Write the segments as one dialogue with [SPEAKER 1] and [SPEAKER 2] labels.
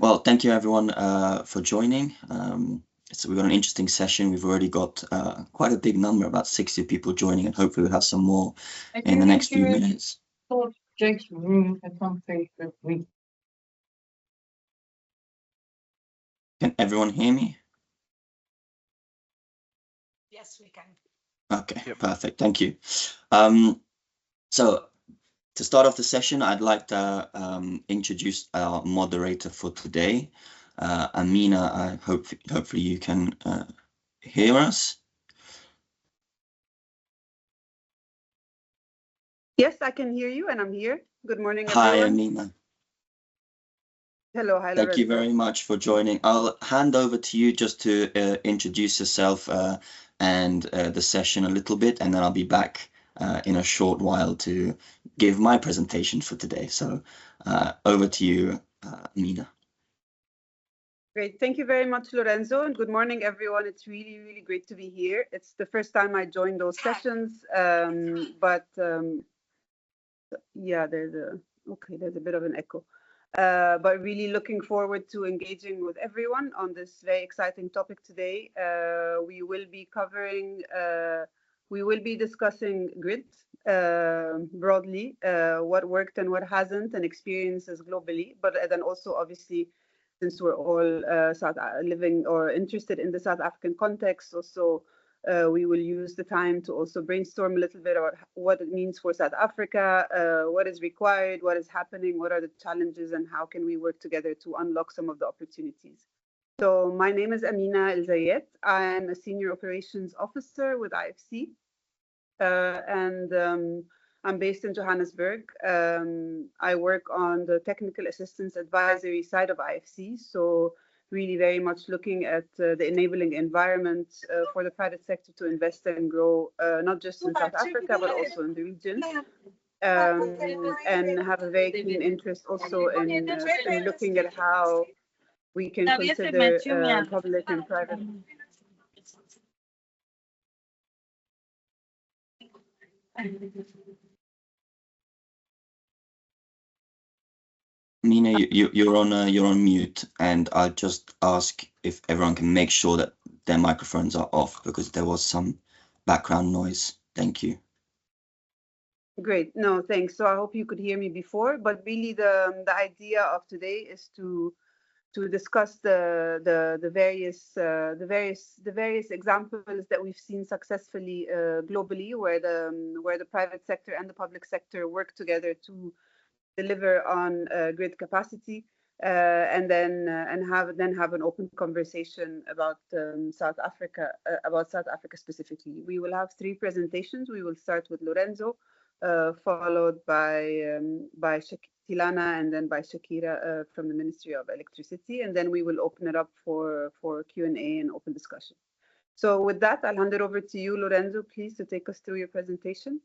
[SPEAKER 1] Well, thank you everyone for joining. So we've got an interesting session. We've already got quite a big number, about 60 people joining, and hopefully we'll have some more in the next few minutes.
[SPEAKER 2] Jake's room at some place that we.
[SPEAKER 1] Can everyone hear me?
[SPEAKER 2] Yes, we can.
[SPEAKER 1] Okay, perfect. Thank you. So to start off the session, I'd like to introduce our moderator for today, Amina. Hopefully you can hear us.
[SPEAKER 3] Yes, I can hear you, and I'm here. Good morning, everyone.
[SPEAKER 1] Hi, Amina.
[SPEAKER 3] Hello, hi,
[SPEAKER 1] Thank you very much for joining. I'll hand over to you just to introduce yourself and the session a little bit, and then I'll be back in a short while to give my presentation for today. So over to you, Amina.
[SPEAKER 3] Great. Thank you very much, Lorenzo, and good morning, everyone. It's really, really great to be here. It's the first time I joined those sessions, yeah, there's a bit of an echo. But really looking forward to engaging with everyone on this very exciting topic today. We will be discussing grid broadly, what worked and what hasn't, and experiences globally. But then also, obviously, since we're all living or interested in the South African context, also we will use the time to also brainstorm a little bit about what it means for South Africa, what is required, what is happening, what are the challenges, and how can we work together to unlock some of the opportunities. So my name is Amina El Zayed. I am a Senior Operations Officer with IFC, and I'm based in Johannesburg. I work on the technical assistance advisory side of IFC, so really very much looking at the enabling environment for the private sector to invest and grow, not just in South Africa, but also in the region. And have a very keen interest also in looking at how we can consider public and private.
[SPEAKER 1] Mina, you're on mute, and I'll just ask if everyone can make sure that their microphones are off because there was some background noise. Thank you.
[SPEAKER 3] Great. No, thanks. So I hope you could hear me before, but really the idea of today is to discuss the various examples that we've seen successfully globally, where the private sector and the public sector work together to deliver on grid capacity, and then have an open conversation about South Africa specifically. We will have 3 presentations. We will start with Lorenzo, followed by Tilana, and then by Shakira from the Ministry of Electricity, and then we will open it up for Q&A and open discussion. So with that, I'll hand it over to you, Lorenzo, please, to take us through your presentation.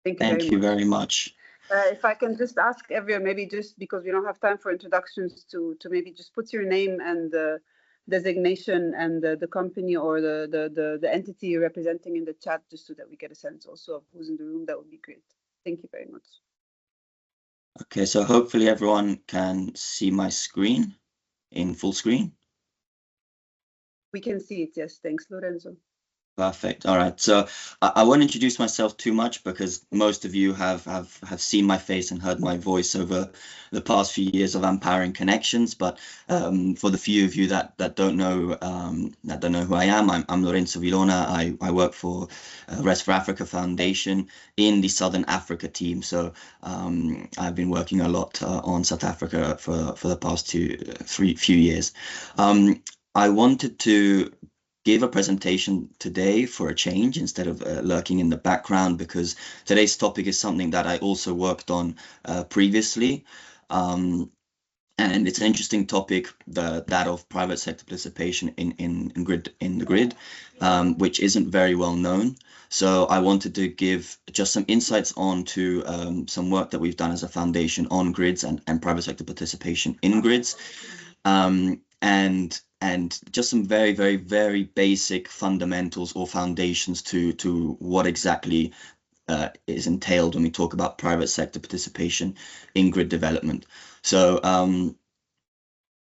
[SPEAKER 1] Thank you very much.
[SPEAKER 3] If I can just ask everyone, maybe just because we don't have time for introductions, to maybe just put your name and the designation and the company or the entity you're representing in the chat, just so that we get a sense also of who's in the room. That would be great. Thank you very much.
[SPEAKER 1] Okay, so hopefully everyone can see my screen in full screen.
[SPEAKER 3] We can see it, yes. Thanks, Lorenzo.
[SPEAKER 1] Perfect. All right. So I won't introduce myself too much because most of you have seen my face and heard my voice over the past few years of Powering Connections. But for the few of you that don't know who I am, I'm Lorenzo Vilona. I work for Rest for Africa Foundation in the Southern Africa team. So I've been working a lot on South Africa for the past few years. I wanted to give a presentation today for a change instead of lurking in the background, because today's topic is something that I also worked on previously. And it's an interesting topic, that of private sector participation in the grid, which isn't very well known. So I wanted to give just some insights onto some work that we've done as a foundation on grids and private sector participation in grids. And just some very, very, very basic fundamentals or foundations to what exactly is entailed when we talk about private sector participation in grid development. So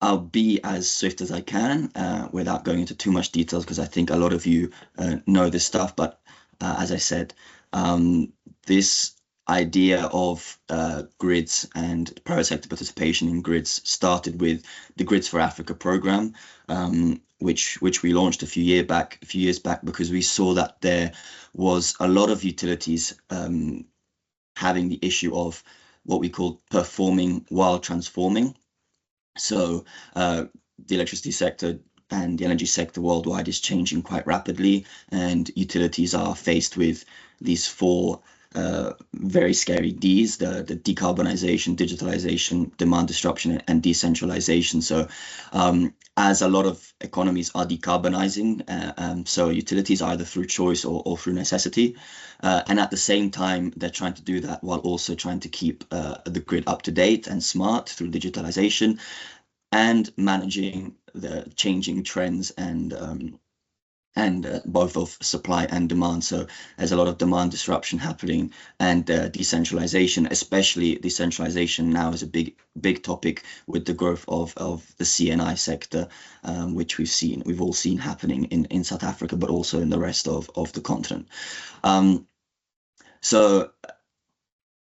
[SPEAKER 1] I'll be as swift as I can without going into too much details, because I think a lot of you know this stuff. But as I said, this idea of grids and private sector participation in grids started with the Grids for Africa program, which we launched a few years back, because we saw that there was a lot of utilities having the issue of what we call performing while transforming. So the electricity sector and the energy sector worldwide is changing quite rapidly, and utilities are faced with these four very scary Ds: the decarbonization, digitalization, demand disruption, and decentralization. So as a lot of economies are decarbonizing, so utilities either through choice or through necessity, and at the same time they're trying to do that while also trying to keep the grid up to date and smart through digitalization, and managing the changing trends and both of supply and demand. So there's a lot of demand disruption happening, and decentralization, especially decentralization now, is a big topic with the growth of the CNI sector, which we've all seen happening in South Africa, but also in the rest of the continent. So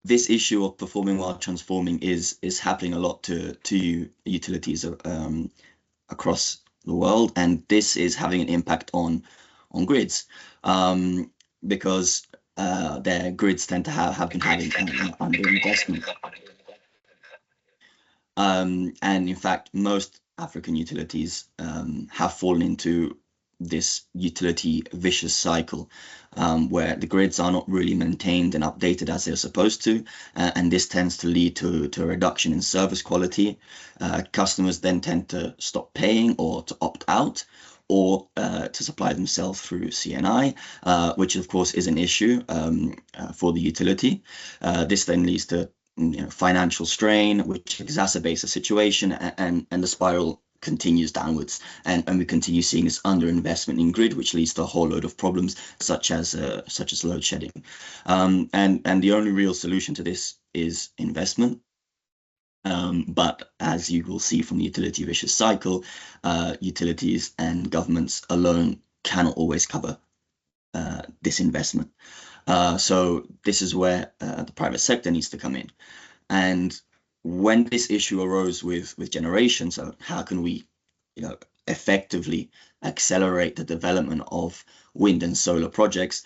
[SPEAKER 1] this issue of performing while transforming is happening a lot to utilities across the world, and this is having an impact on grids, because their grids tend to have been having underinvestment. And in fact, most African utilities have fallen into this utility vicious cycle, where the grids are not really maintained and updated as they're supposed to, and this tends to lead to a reduction in service quality. Customers then tend to stop paying or to opt out, or to supply themselves through CNI, which of course is an issue for the utility. This then leads to financial strain, which exacerbates the situation, and the spiral continues downwards, and we continue seeing this underinvestment in grid, which leads to a whole load of problems such as load shedding. And the only real solution to this is investment. But as you will see from the utility vicious cycle, utilities and governments alone cannot always cover this investment. So this is where the private sector needs to come in. And when this issue arose with generation, so how can we, effectively accelerate the development of wind and solar projects?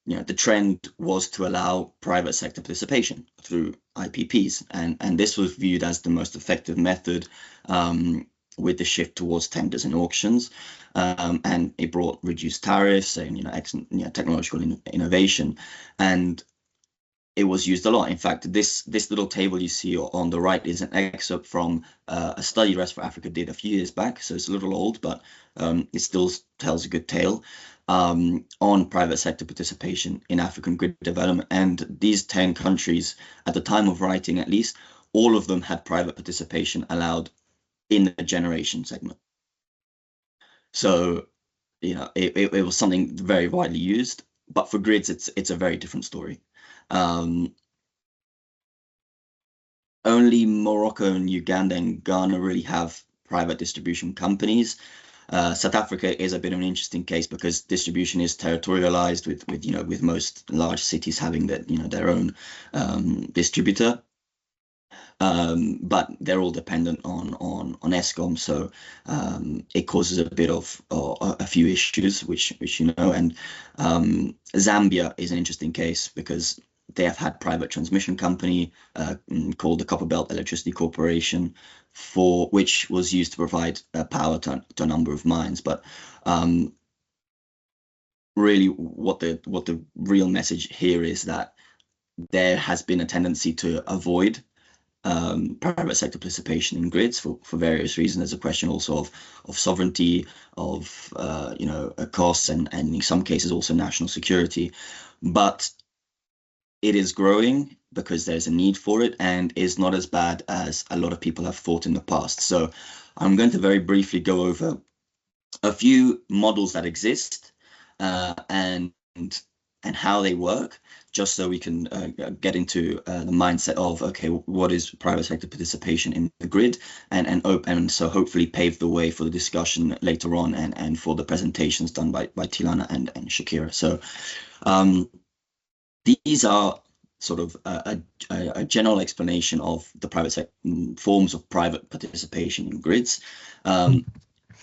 [SPEAKER 1] The trend was to allow private sector participation through IPPs, and this was viewed as the most effective method, with the shift towards tenders and auctions, and it brought reduced tariffs and excellent technological innovation, and it was used a lot. In fact, this little table you see on the right is an excerpt from a study Rest for Africa did a few years back, so it's a little old, but it still tells a good tale on private sector participation in African grid development. And these 10 countries, at the time of writing at least, all of them had private participation allowed in the generation segment. So it was something very widely used, but for grids it's a very different story. Only Morocco and Uganda and Ghana really have private distribution companies. South Africa is a bit of an interesting case because distribution is territorialized, with most large cities having their own distributor. But they're all dependent on Eskom, so it causes a bit of a few issues, which and Zambia is an interesting case because they have had private transmission company called the Copperbelt Electricity Corporation, for which was used to provide power to a number of mines. But really, what the real message here is that there has been a tendency to avoid private sector participation in grids for various reasons. There's a question also of sovereignty, of costs, and in some cases also national security. But it is growing because there's a need for it, and is not as bad as a lot of people have thought in the past. So I'm going to very briefly go over a few models that exist and and how they work, just so we can get into the mindset of, okay, what is private sector participation in the grid, and so hopefully pave the way for the discussion later on, and for the presentations done by Tilana and Shakira. So these are sort of a general explanation of the private sector forms of private participation in grids.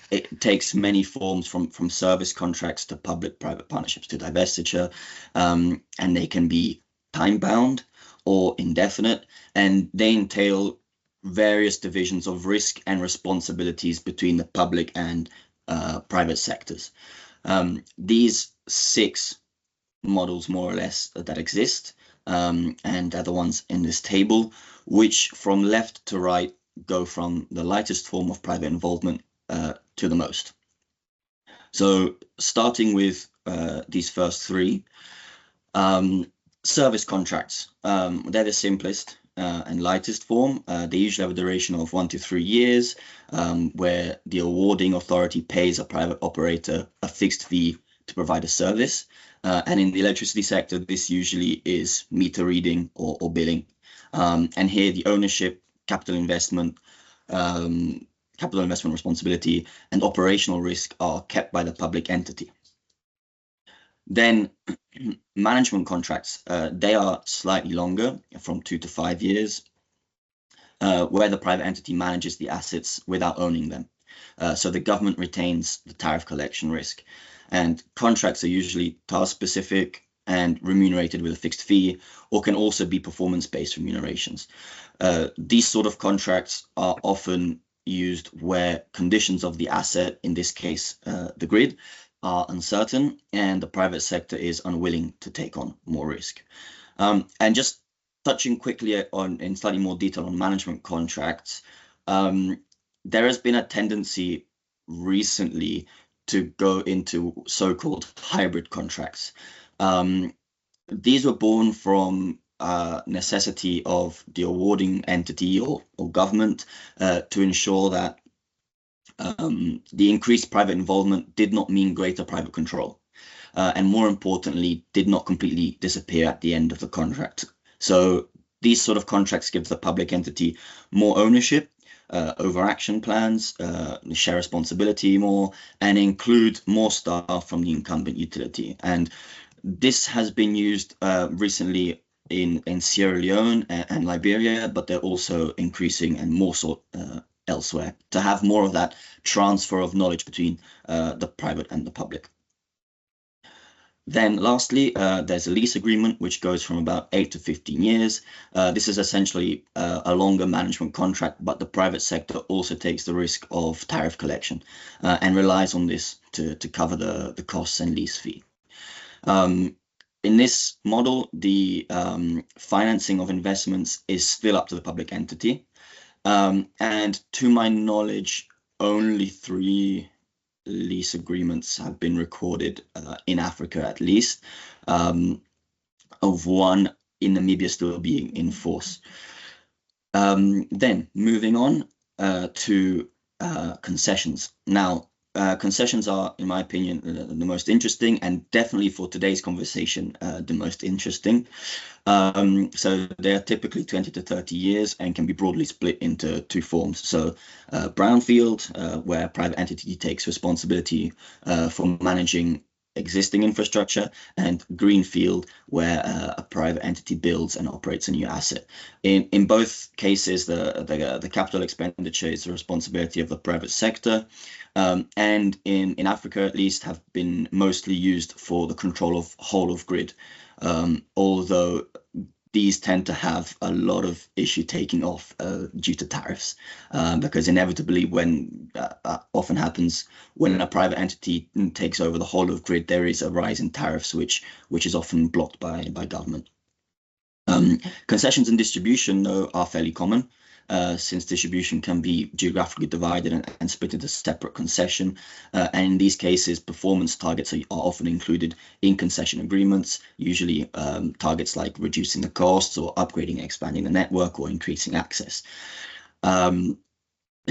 [SPEAKER 1] It takes many forms, from service contracts to public-private partnerships to divestiture, and they can be time-bound or indefinite, and they entail various divisions of risk and responsibilities between the public and private sectors. These 6 models, more or less, that exist, and are the ones in this table, which from left to right go from the lightest form of private involvement to the most. So starting with these first 3, service contracts, they're the simplest and lightest form. They usually have a duration of 1 to 3 years, where the awarding authority pays a private operator a fixed fee to provide a service. And in the electricity sector, this usually is meter reading or billing. And here the ownership, capital investment responsibility, and operational risk are kept by the public entity. Then management contracts, they are slightly longer, from 2 to 5 years, where the private entity manages the assets without owning them. So the government retains the tariff collection risk. And contracts are usually task-specific and remunerated with a fixed fee, or can also be performance-based remunerations. These sort of contracts are often used where conditions of the asset, in this case the grid, are uncertain and the private sector is unwilling to take on more risk. And just touching quickly on, in slightly more detail, on management contracts, there has been a tendency recently to go into so-called hybrid contracts. These were born from necessity of the awarding entity or government to ensure that the increased private involvement did not mean greater private control, and more importantly, did not completely disappear at the end of the contract. So these sort of contracts give the public entity more ownership over action plans, share responsibility more, and include more staff from the incumbent utility. And this has been used recently in Sierra Leone and Liberia, but they're also increasing and more so elsewhere, to have more of that transfer of knowledge between the private and the public. Then lastly, there's a lease agreement, which goes from about 8 to 15 years. This is essentially a longer management contract, but the private sector also takes the risk of tariff collection and relies on this to cover the costs and lease fee. In this model, the financing of investments is still up to the public entity. And to my knowledge, only 3 lease agreements have been recorded in Africa, at least, of one in Namibia still being in force. Then moving on to concessions. Now, concessions are, in my opinion, the most interesting, and definitely for today's conversation, the most interesting. So they are typically 20 to 30 years and can be broadly split into 2 forms. So brownfield, where a private entity takes responsibility for managing existing infrastructure, and greenfield, where a private entity builds and operates a new asset. In both cases, the capital expenditure is the responsibility of the private sector, and in Africa at least have been mostly used for the control of whole of grid, although these tend to have a lot of issue taking off due to tariffs, because inevitably, when often happens when a private entity takes over the whole of grid, there is a rise in tariffs, which is often blocked by government. Concessions and distribution, though, are fairly common, since distribution can be geographically divided and split into separate concession. And in these cases, performance targets are often included in concession agreements, usually targets like reducing the costs or upgrading and expanding the network or increasing access. The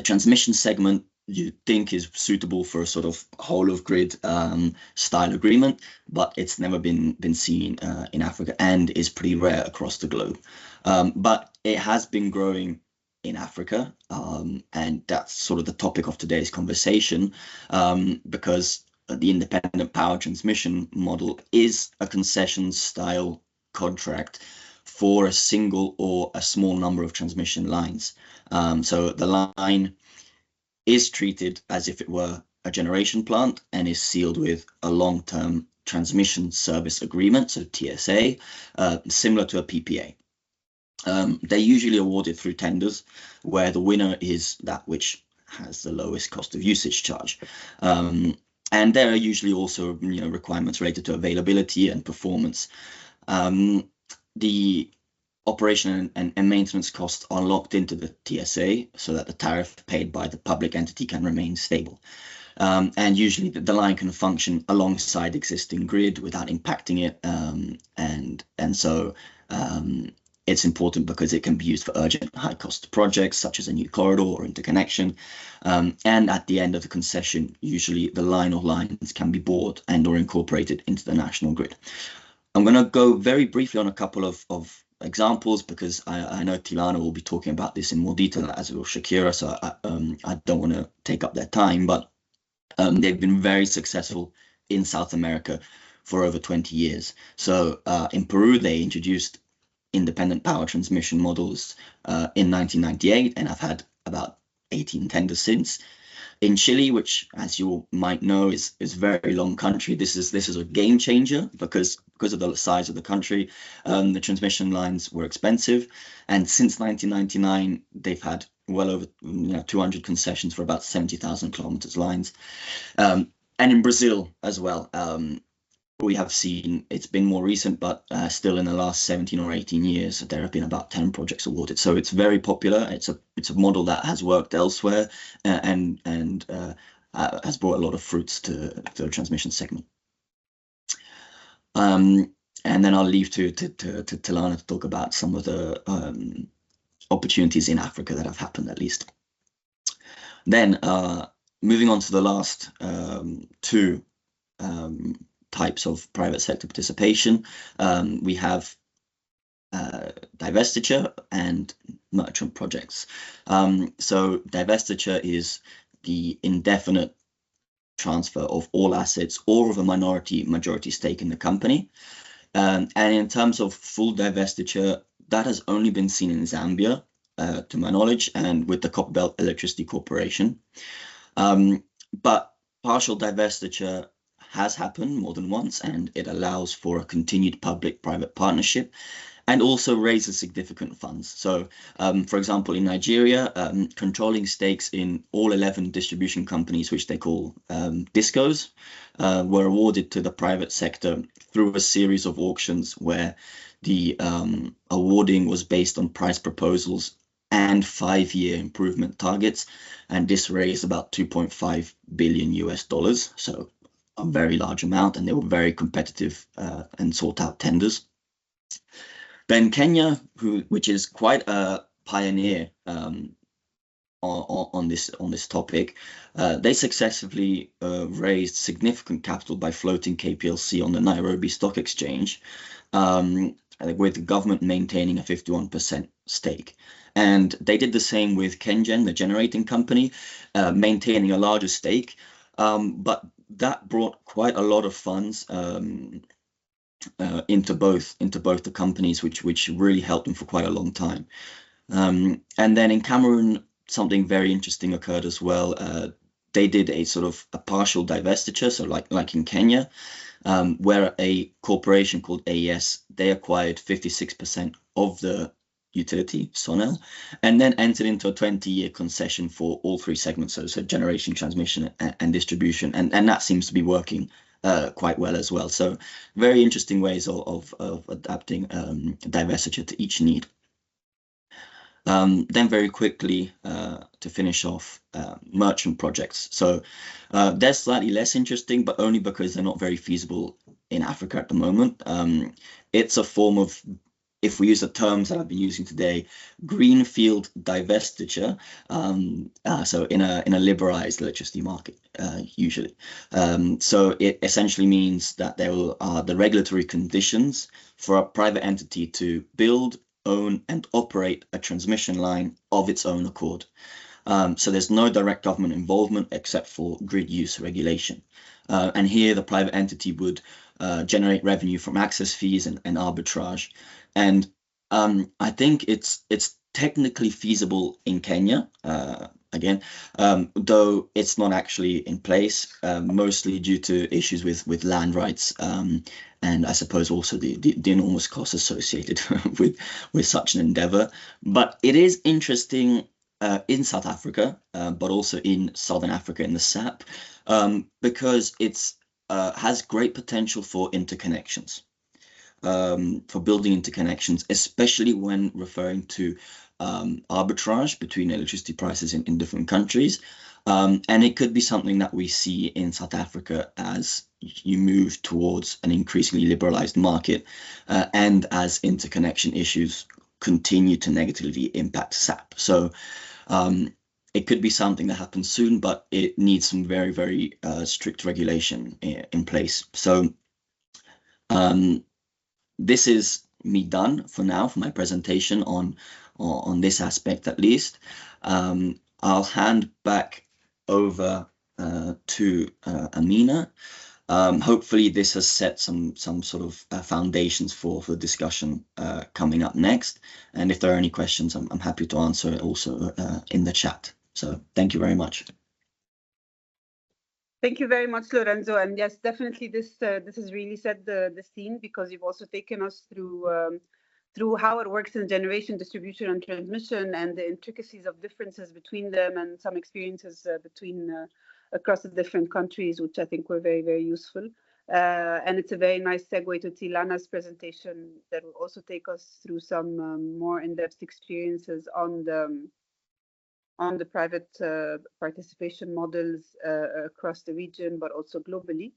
[SPEAKER 1] transmission segment you think is suitable for a sort of whole of grid style agreement, but it's never been seen in Africa and is pretty rare across the globe. But it has been growing in Africa, and that's sort of the topic of today's conversation, because the independent power transmission model is a concession style contract for a single or a small number of transmission lines. So the line is treated as if it were a generation plant and is sealed with a long-term transmission service agreement, so TSA, similar to a PPA. They're usually awarded through tenders, where the winner is that which has the lowest cost of usage charge. And there are usually also requirements related to availability and performance. The operation and maintenance costs are locked into the TSA so that the tariff paid by the public entity can remain stable. And usually the line can function alongside existing grid without impacting it. And so it's important because it can be used for urgent high cost projects such as a new corridor or interconnection. And at the end of the concession, usually the line or lines can be bought and or incorporated into the national grid. I'm going to go very briefly on a couple of examples because I know Tilana will be talking about this in more detail, as will Shakira, so I don't want to take up their time, but they've been very successful in South America for over 20 years. So in Peru, they introduced independent power transmission models in 1998, and I've had about 18 tenders since. In Chile, which, as you might know, is a very long country, this is a game changer because of the size of the country. The transmission lines were expensive, and since 1999, they've had well over 200 concessions for about 70,000 kilometers lines. And in Brazil as well, we have seen, it's been more recent, but still in the last 17 or 18 years, there have been about 10 projects awarded. So it's very popular. It's a model that has worked elsewhere and has brought a lot of fruits to the transmission segment. And then I'll leave to Tilana to talk about some of the opportunities in Africa that have happened, at least. Then moving on to the last two types of private sector participation, we have divestiture and merchant projects. So divestiture is the indefinite transfer of all assets or of a majority stake in the company. And in terms of full divestiture, that has only been seen in Zambia, to my knowledge, and with the Copperbelt Electricity Corporation. But partial divestiture has happened more than once, and it allows for a continued public-private partnership and also raises significant funds. So, for example, in Nigeria, controlling stakes in all 11 distribution companies, which they call discos, were awarded to the private sector through a series of auctions where the awarding was based on price proposals and 5-year improvement targets. And this raised about $2.5 billion, so a very large amount, and they were very competitive and sought out tenders. Then Kenya, which is quite a pioneer on this topic, they successfully raised significant capital by floating KPLC on the Nairobi Stock Exchange, with the government maintaining a 51% stake. And they did the same with KenGen, the generating company, maintaining a larger stake, but that brought quite a lot of funds into both the companies, which really helped them for quite a long time. And then in Cameroon, something very interesting occurred as well. They did a sort of a partial divestiture, so like in Kenya, where a corporation called AES, they acquired 56% of the utility, Sonel, and then entered into a 20-year concession for all three segments, so generation, transmission, and distribution, and that seems to be working quite well as well. So very interesting ways of adapting divestiture to each need. Then very quickly, to finish off, merchant projects. So they're slightly less interesting, but only because they're not very feasible in Africa at the moment. It's a form of if we use the terms that I've been using today, greenfield divestiture, so in a liberalized electricity market, usually. So it essentially means that there are the regulatory conditions for a private entity to build, own, and operate a transmission line of its own accord. So there's no direct government involvement except for grid use regulation. And here the private entity would generate revenue from access fees and arbitrage. And I think it's technically feasible in Kenya, again, though it's not actually in place, mostly due to issues with land rights, and I suppose also the enormous costs associated with such an endeavor. But it is interesting in South Africa, but also in Southern Africa in the SAP, because it's has great potential for interconnections, for building interconnections, especially when referring to arbitrage between electricity prices in different countries. And it could be something that we see in South Africa as you move towards an increasingly liberalized market, and as interconnection issues continue to negatively impact SAP. So it could be something that happens soon, but it needs some very, very strict regulation in place. So this is me done for now for my presentation on this aspect at least. I'll hand back over to Amina. Hopefully this has set some sort of foundations for discussion coming up next. And if there are any questions, I'm happy to answer it also in the chat. So thank you very much.
[SPEAKER 3] Thank you very much, Lorenzo. And yes, definitely this has really set the scene, because you've also taken us through how it works in generation, distribution, and transmission, and the intricacies of differences between them, and some experiences across the different countries, which I think were very, very useful. And it's a very nice segue to Tilana's presentation that will also take us through some more in-depth experiences on the private participation models across the region, but also globally.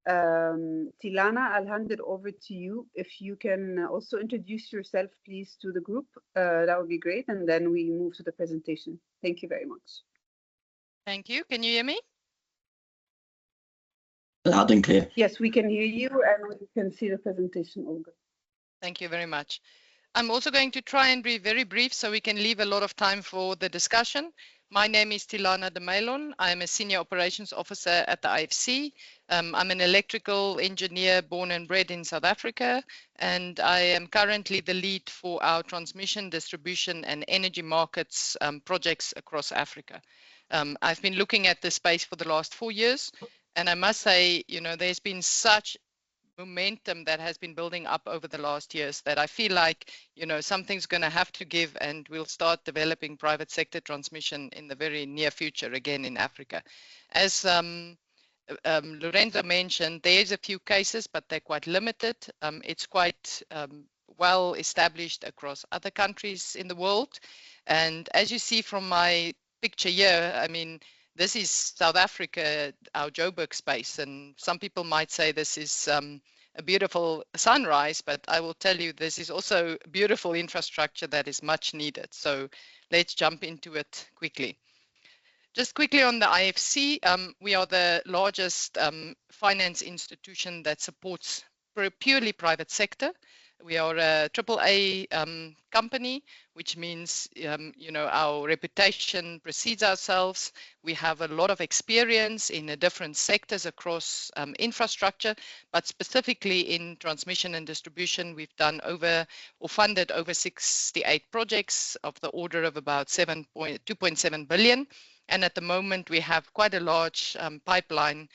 [SPEAKER 3] Tilana, I'll hand it over to you. If you can also introduce yourself, please, to the group, that would be great. And then we move to the presentation. Thank you very much.
[SPEAKER 4] Thank you. Can you hear me?
[SPEAKER 1] Loud and clear.
[SPEAKER 3] Yes, we can hear you, and we can see the presentation all good.
[SPEAKER 4] Thank you very much. I'm also going to try and be very brief so we can leave a lot of time for the discussion. My name is Tilana de Melon. I'm a Senior Operations Officer at the IFC. I'm an electrical engineer born and bred in South Africa, and I am currently the lead for our transmission, distribution, and energy markets projects across Africa. I've been looking at this space for the last 4 years, and I must say, there's been such momentum that has been building up over the last years that I feel like, something's going to have to give, and we'll start developing private sector transmission in the very near future again in Africa. As Lorenzo mentioned, there's a few cases, but they're quite limited. It's quite well established across other countries in the world. And as you see from my picture here, I mean, this is South Africa, our Joburg space, and some people might say this is a beautiful sunrise, but I will tell you this is also beautiful infrastructure that is much needed. So let's jump into it quickly. Just quickly on the IFC, we are the largest finance institution that supports purely private sector. We are a AAA company, which means, our reputation precedes ourselves. We have a lot of experience in the different sectors across infrastructure, but specifically in transmission and distribution, we've done funded over 68 projects of the order of about 2.7 billion. And at the moment, we have quite a large pipeline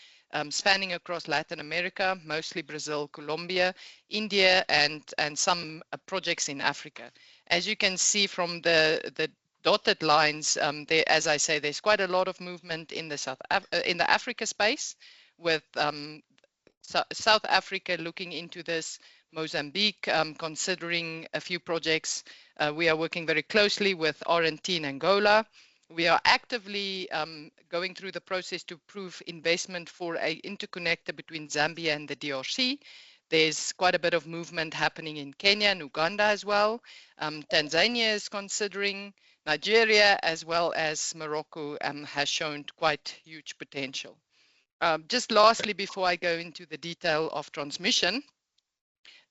[SPEAKER 4] spanning across Latin America, mostly Brazil, Colombia, India, and some projects in Africa. As you can see from the dotted lines, as I say, there's quite a lot of movement in the Africa space, with South Africa looking into this, Mozambique considering a few projects. We are working very closely with R&T in Angola. We are actively going through the process to approve investment for an interconnector between Zambia and the DRC. There's quite a bit of movement happening in Kenya and Uganda as well. Tanzania is considering, Nigeria as well as Morocco has shown quite huge potential. Just lastly, before I go into the detail of transmission,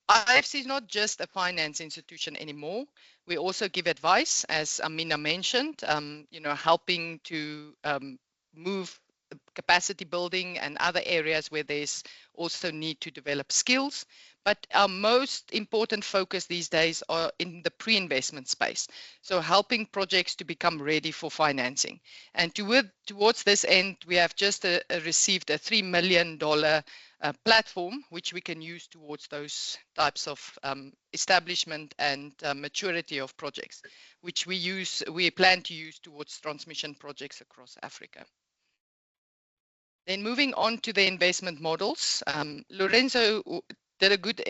[SPEAKER 4] IFC is not just a finance institution anymore. We also give advice, as Amina mentioned, helping to move capacity building and other areas where there's also need to develop skills. But our most important focus these days are in the pre-investment space. So helping projects to become ready for financing. And towards this end, we have just received a $3 million platform, which we can use towards those types of establishment and maturity of projects, which we plan to use towards transmission projects across Africa. Then moving on to the investment models, Lorenzo did a good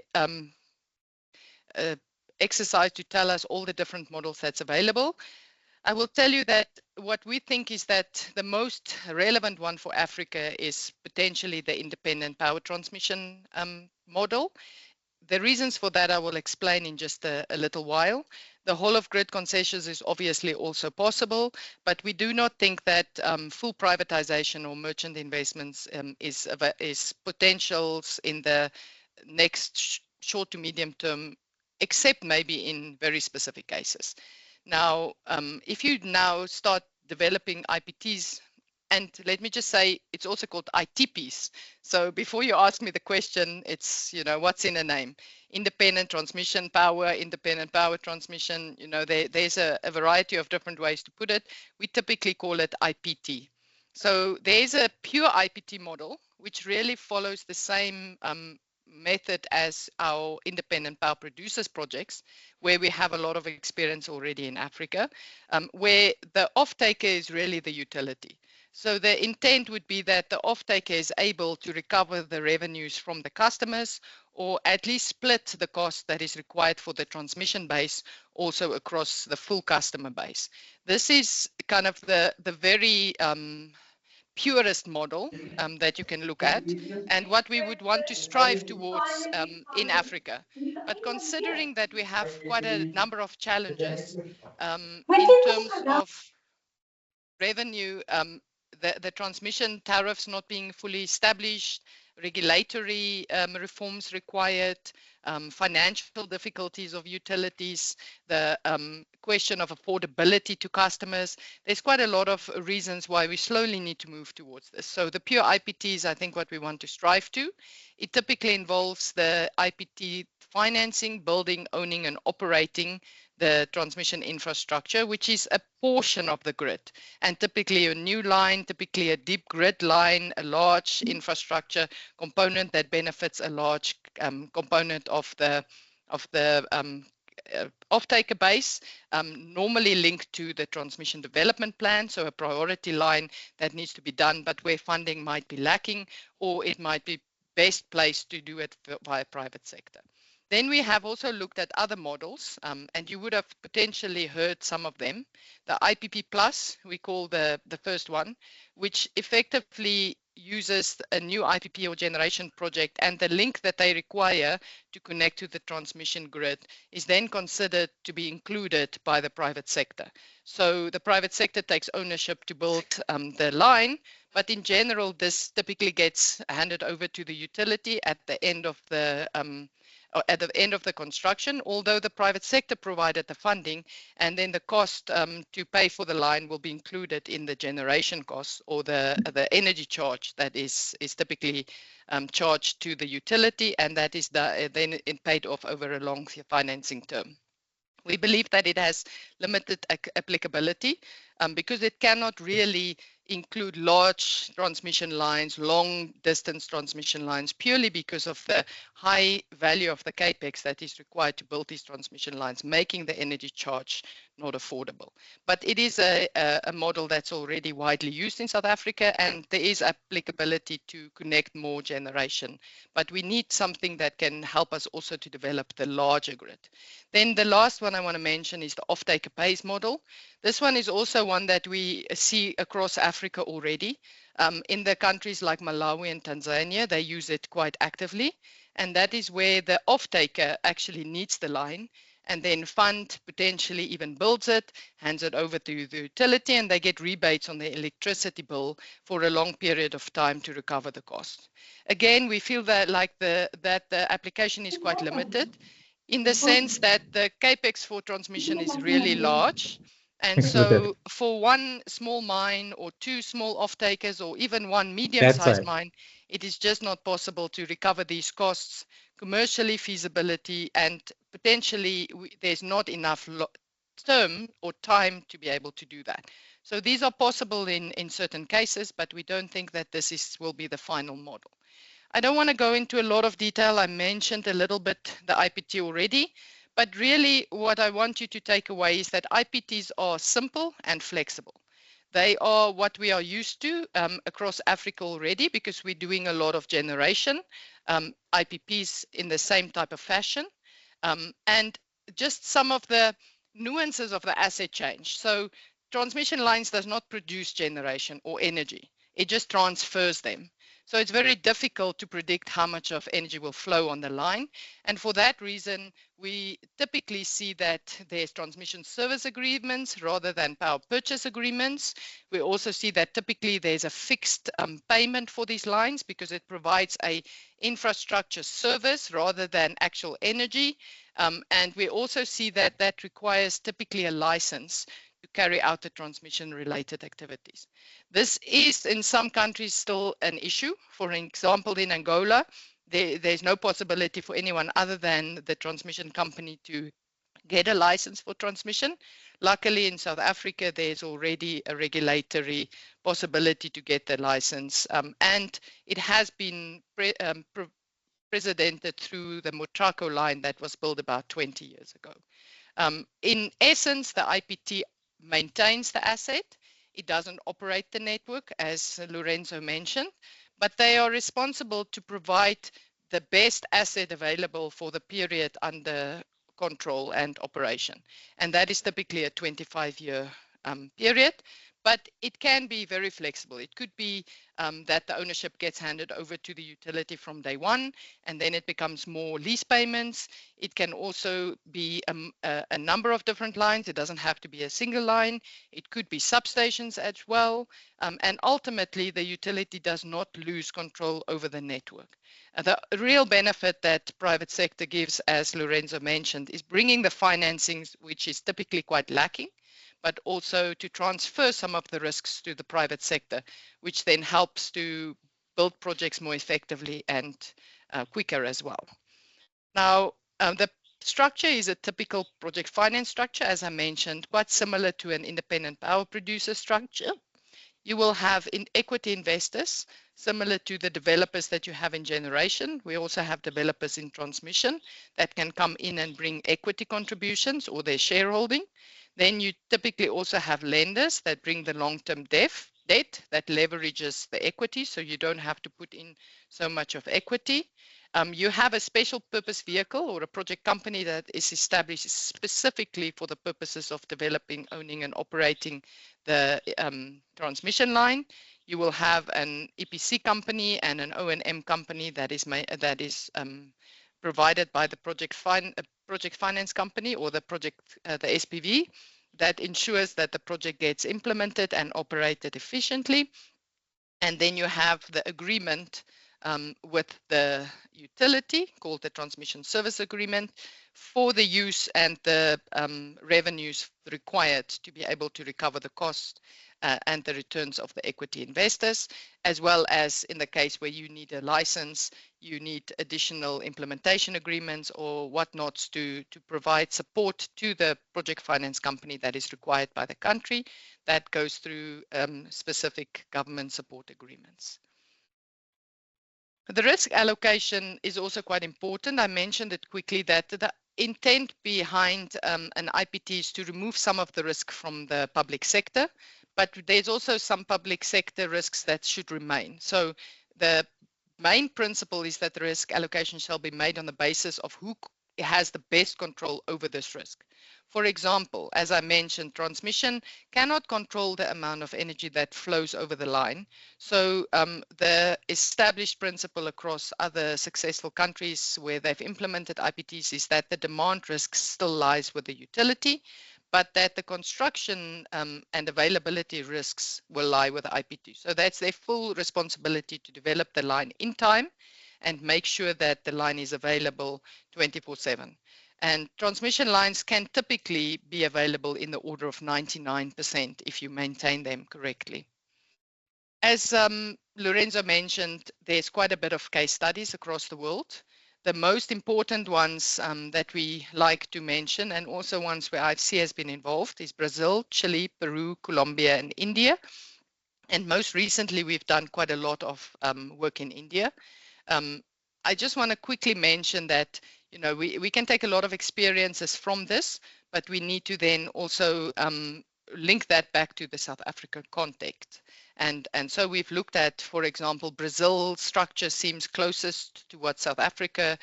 [SPEAKER 4] exercise to tell us all the different models that's available. I will tell you that what we think is that the most relevant one for Africa is potentially the independent power transmission model. The reasons for that I will explain in just a little while. The whole of grid concessions is obviously also possible, but we do not think that full privatization or merchant investments is potentials in the next short to medium term, except maybe in very specific cases. Now, if you now start developing IPTs, and let me just say, it's also called ITPs. So before you ask me the question, it's, what's in a name? Independent transmission power, independent power transmission, there's a variety of different ways to put it. We typically call it IPT. So there's a pure IPT model, which really follows the same method as our independent power producers projects, where we have a lot of experience already in Africa, where the off-taker is really the utility. So the intent would be that the off-taker is able to recover the revenues from the customers, or at least split the cost that is required for the transmission base also across the full customer base. This is kind of the very purest model that you can look at, and what we would want to strive towards in Africa. But considering that we have quite a number of challenges in terms of revenue, the transmission tariffs not being fully established, regulatory reforms required, financial difficulties of utilities, the question of affordability to customers. There's quite a lot of reasons why we slowly need to move towards this. So the pure IPT is, I think, what we want to strive to. It typically involves the IPT financing, building, owning, and operating the transmission infrastructure, which is a portion of the grid, and typically a new line, typically a deep grid line, a large infrastructure component that benefits a large component of the off-taker base, normally linked to the transmission development plan, so a priority line that needs to be done, but where funding might be lacking, or it might be best placed to do it via private sector. Then we have also looked at other models, and you would have potentially heard some of them. The IPP Plus, we call the first one, which effectively uses a new IPP or generation project, and the link that they require to connect to the transmission grid is then considered to be included by the private sector. So the private sector takes ownership to build the line, but in general, this typically gets handed over to the utility at the end of the construction, although the private sector provided the funding, and then the cost to pay for the line will be included in the generation costs or the energy charge that is typically charged to the utility, and that is then paid off over a long financing term. We believe that it has limited applicability because it cannot really include large transmission lines, long distance transmission lines, purely because of the high value of the capex that is required to build these transmission lines, making the energy charge not affordable. But it is a model that's already widely used in South Africa, and there is applicability to connect more generation. But we need something that can help us also to develop the larger grid. Then the last one I want to mention is the off-taker pays model. This one is also one that we see across Africa already. In the countries like Malawi and Tanzania, they use it quite actively. And that is where the off-taker actually needs the line, and then fund potentially even builds it, hands it over to the utility, and they get rebates on their electricity bill for a long period of time to recover the cost. Again, we feel that the application is quite limited in the sense that the capex for transmission is really large. And so for one small mine or two small off-takers or even one medium-sized mine, it is just not possible to recover these costs commercially, feasibility, and potentially there's not enough term or time to be able to do that. So these are possible in certain cases, but we don't think that this will be the final model. I don't want to go into a lot of detail. I mentioned a little bit the IPT already, but really what I want you to take away is that IPTs are simple and flexible. They are what we are used to across Africa already, because we're doing a lot of generation, IPPs in the same type of fashion, and just some of the nuances of the asset change. So transmission lines does not produce generation or energy. It just transfers them. So it's very difficult to predict how much of energy will flow on the line. And for that reason, we typically see that there's transmission service agreements rather than power purchase agreements. We also see that typically there's a fixed payment for these lines because it provides a infrastructure service rather than actual energy. And we also see that that requires typically a license to carry out the transmission related activities. This is in some countries still an issue. For example, in Angola, there's no possibility for anyone other than the transmission company to get a license for transmission. Luckily, in South Africa, there's already a regulatory possibility to get the license, and it has been precedented through the Motraco line that was built about 20 years ago. In essence, the IPT maintains the asset. It doesn't operate the network, as Lorenzo mentioned, but they are responsible to provide the best asset available for the period under control and operation. And that is typically a 25-year period, but it can be very flexible. It could be that the ownership gets handed over to the utility from day one, and then it becomes more lease payments. It can also be a number of different lines. It doesn't have to be a single line. It could be substations as well. And ultimately, the utility does not lose control over the network. The real benefit that private sector gives, as Lorenzo mentioned, is bringing the financing, which is typically quite lacking, but also to transfer some of the risks to the private sector, which then helps to build projects more effectively and quicker as well. Now, the structure is a typical project finance structure, as I mentioned, quite similar to an independent power producer structure. You will have equity investors, similar to the developers that you have in generation. We also have developers in transmission that can come in and bring equity contributions or their shareholding. Then you typically also have lenders that bring the long-term debt that leverages the equity, so you don't have to put in so much of equity. You have a special purpose vehicle or a project company that is established specifically for the purposes of developing, owning, and operating the transmission line. You will have an EPC company and an O&M company that is provided by the project finance company or the SPV that ensures that the project gets implemented and operated efficiently. And then you have the agreement with the utility called the transmission service agreement for the use and the revenues required to be able to recover the cost and the returns of the equity investors, as well as in the case where you need a license, you need additional implementation agreements or whatnots to provide support to the project finance company that is required by the country. That goes through specific government support agreements. The risk allocation is also quite important. I mentioned it quickly that the intent behind an IPT is to remove some of the risk from the public sector, but there's also some public sector risks that should remain. So the main principle is that the risk allocation shall be made on the basis of who has the best control over this risk. For example, as I mentioned, transmission cannot control the amount of energy that flows over the line. So the established principle across other successful countries where they've implemented IPTs is that the demand risk still lies with the utility, but that the construction and availability risks will lie with the IPT. So that's their full responsibility to develop the line in time and make sure that the line is available 24/7. And transmission lines can typically be available in the order of 99% if you maintain them correctly. As Lorenzo mentioned, there's quite a bit of case studies across the world. The most important ones that we like to mention, and also ones where IFC has been involved, is Brazil, Chile, Peru, Colombia, and India. And most recently, we've done quite a lot of work in India. I just want to quickly mention that, you know, we can take a lot of experiences from this, but we need to then also link that back to the South African context. And so we've looked at, for example, Brazil's structure seems closest to what South Africa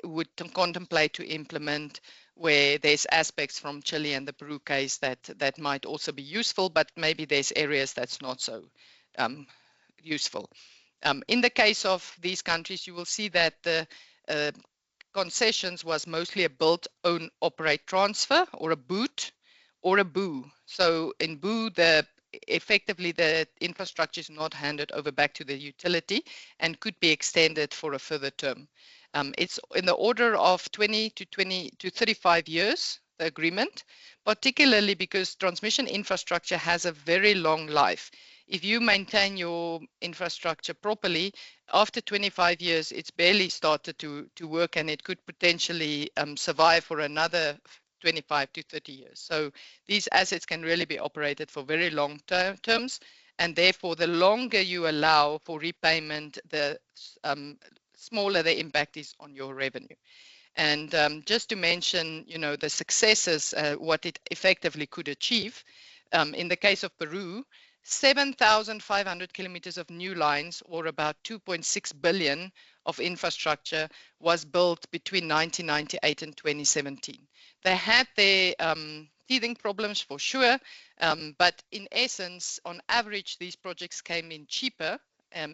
[SPEAKER 4] would contemplate to implement, where there's aspects from Chile and the Peru case that might also be useful, but maybe there's areas that's not so useful. In the case of these countries, you will see that the concessions was mostly a build, own, operate, transfer, or a boot, or a BOO. So in BOO, effectively the infrastructure is not handed over back to the utility and could be extended for a further term. It's in the order of 20 to 35 years, the agreement, particularly because transmission infrastructure has a very long life. If you maintain your infrastructure properly, after 25 years, it's barely started to work, and it could potentially survive for another 25 to 30 years. So these assets can really be operated for very long terms, and therefore the longer you allow for repayment, the smaller the impact is on your revenue. And just to mention, you know, the successes, what it effectively could achieve. In the case of Peru, 7,500 kilometers of new lines, or about 2.6 billion of infrastructure, was built between 1998 and 2017. They had their teething problems for sure, but in essence, on average, these projects came in cheaper,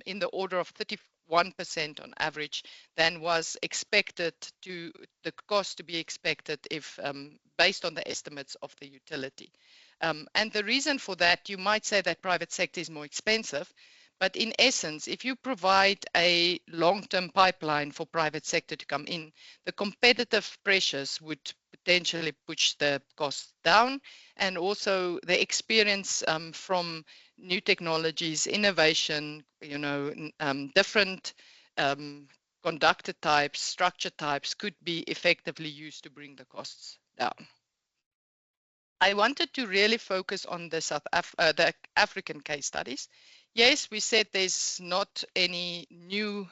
[SPEAKER 4] in the order of 31% on average, than was expected to the cost to be expected if based on the estimates of the utility. And the reason for that, you might say that private sector is more expensive, but in essence, if you provide a long-term pipeline for private sector to come in, the competitive pressures would potentially push the costs down, and also the experience from new technologies, innovation, you know, different conductor types, structure types could be effectively used to bring the costs down. I wanted to really focus on the African case studies. Yes, we said there's not any new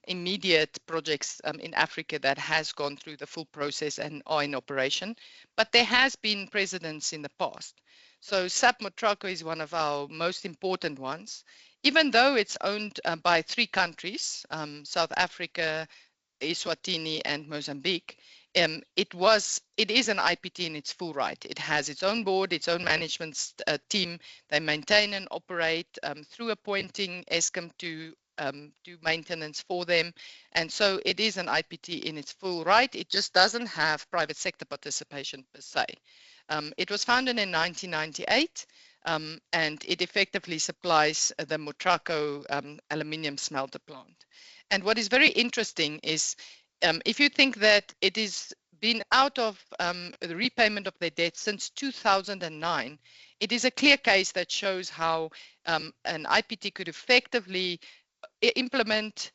[SPEAKER 4] immediate projects in Africa that has gone through the full process and are in operation, but there has been precedents in the past. So SAP Motraco is one of our most important ones, even though it's owned by 3 countries, South Africa, Eswatini, and Mozambique. It is an IPT in its full right. It has its own board, its own management team. They maintain and operate through appointing Eskom to do maintenance for them. And so it is an IPT in its full right. It just doesn't have private sector participation per se. It was founded in 1998, and it effectively supplies the Motraco aluminium smelter plant. And what is very interesting is if you think that it has been out of the repayment of their debt since 2009, it is a clear case that shows how an IPT could effectively implement,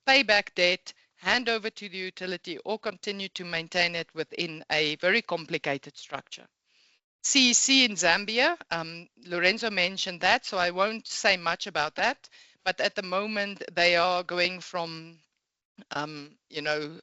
[SPEAKER 4] pay back debt, hand over to the utility, or continue to maintain it within a very complicated structure. CEC in Zambia, Lorenzo mentioned that, so I won't say much about that, but at the moment they are going from you know,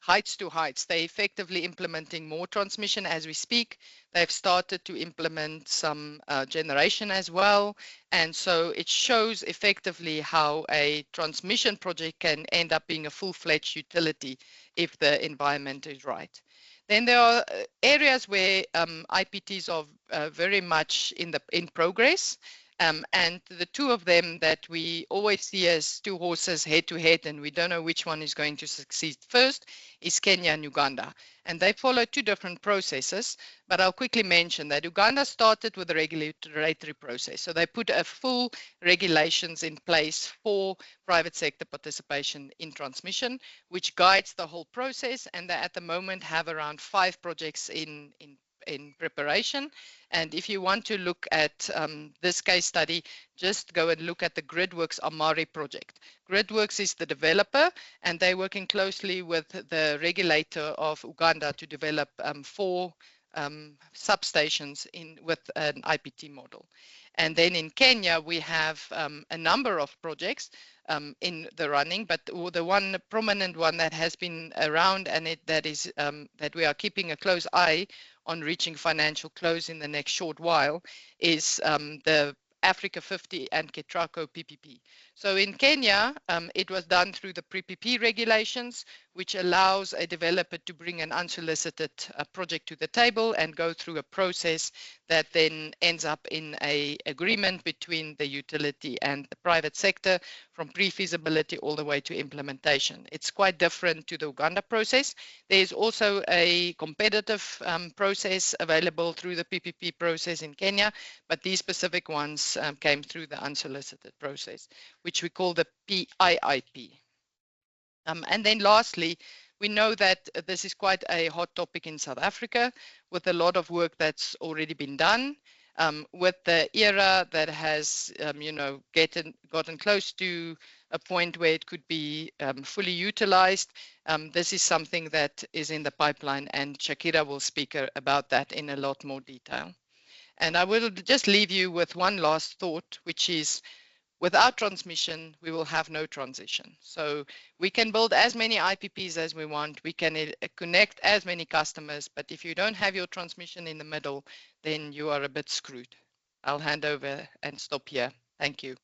[SPEAKER 4] heights to heights. They're effectively implementing more transmission as we speak. They've started to implement some generation as well. And so it shows effectively how a transmission project can end up being a full-fledged utility if the environment is right. Then there are areas where IPTs are very much in progress. And the two of them that we always see as two horses head to head, and we don't know which one is going to succeed first, is Kenya and Uganda. And they follow two different processes, but I'll quickly mention that Uganda started with a regulatory process. So they put a full regulations in place for private sector participation in transmission, which guides the whole process. And they at the moment have around 5 projects in preparation. And if you want to look at this case study, just go and look at the GridWorks Amari project. GridWorks is the developer, and they're working closely with the regulator of Uganda to develop 4 substations with an IPT model. And then in Kenya, we have a number of projects in the running, but the one prominent one that has been around and that we are keeping a close eye on reaching financial close in the next short while is the Africa 50 and Ketraco PPP. So in Kenya, it was done through the pre-PPP regulations, which allows a developer to bring an unsolicited project to the table and go through a process that then ends up in an agreement between the utility and the private sector from pre-feasibility all the way to implementation. It's quite different to the Uganda process. There's also a competitive process available through the PPP process in Kenya, but these specific ones came through the unsolicited process, which we call the PIIP. And then lastly, we know that this is quite a hot topic in South Africa with a lot of work that's already been done. With the era that has, gotten close to a point where it could be fully utilized, this is something that is in the pipeline, and Shakira will speak about that in a lot more detail. And I will just leave you with one last thought, which is, without transmission, we will have no transition. So we can build as many IPPs as we want. We can connect as many customers, but if you don't have your transmission in the middle, then you are a bit screwed. I'll hand over and stop here. Thank you.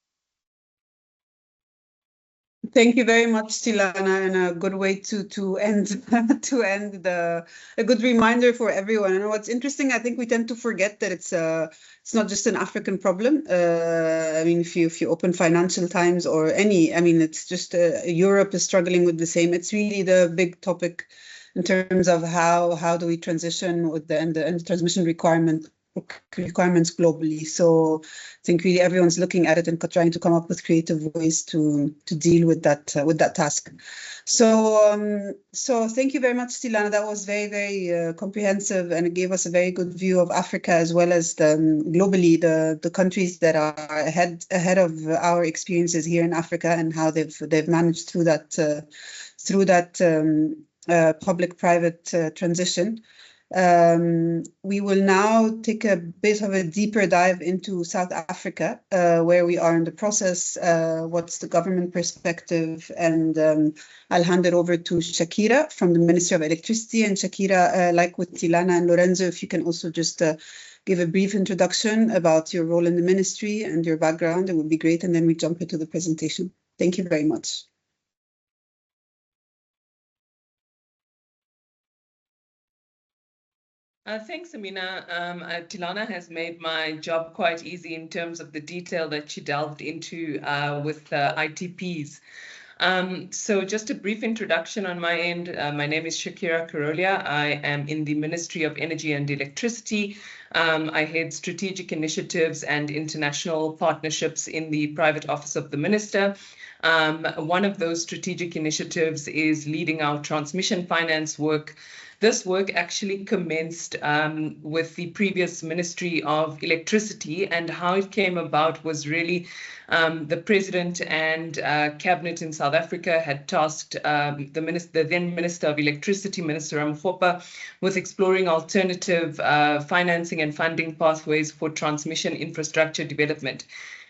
[SPEAKER 5] Thank you very much, Tilana, and a good way to end a good reminder for everyone. And what's interesting, I think we tend to forget that it's not just an African problem. I mean, if you open Financial Times or any, I mean, it's just Europe is struggling with the same. It's really the big topic in terms of how do we transition with the transmission requirements globally. So I think really everyone's looking at it and trying to come up with creative ways to deal with that task. So thank you very much, Tilana. That was very, very comprehensive, and it gave us a very good view of Africa as well as globally the countries that are ahead of our experiences here in Africa and how they've managed through that public-private transition. We will now take a bit of a deeper dive into South Africa, where we are in the process, what's the government perspective, and I'll hand it over to Shakira from the Ministry of Electricity. And Shakira, like with Tilana and Lorenzo, if you can also just give a brief introduction about your role in the ministry and your background, it would be great, and then we jump into the presentation. Thank you very much.
[SPEAKER 6] Thanks, Amina. Tilana has made my job quite easy in terms of the detail that she delved into with ITPs. So just a brief introduction on my end. My name is Shakira Karolia. I am in the Ministry of Energy and Electricity. I head strategic initiatives and international partnerships in the private office of the minister. One of those strategic initiatives is leading our transmission finance work. This work actually commenced with the previous Ministry of Electricity, and how it came about was really the President and Cabinet in South Africa had tasked the then Minister of Electricity, Minister Ramokgopa, with exploring alternative financing and funding pathways for transmission infrastructure development.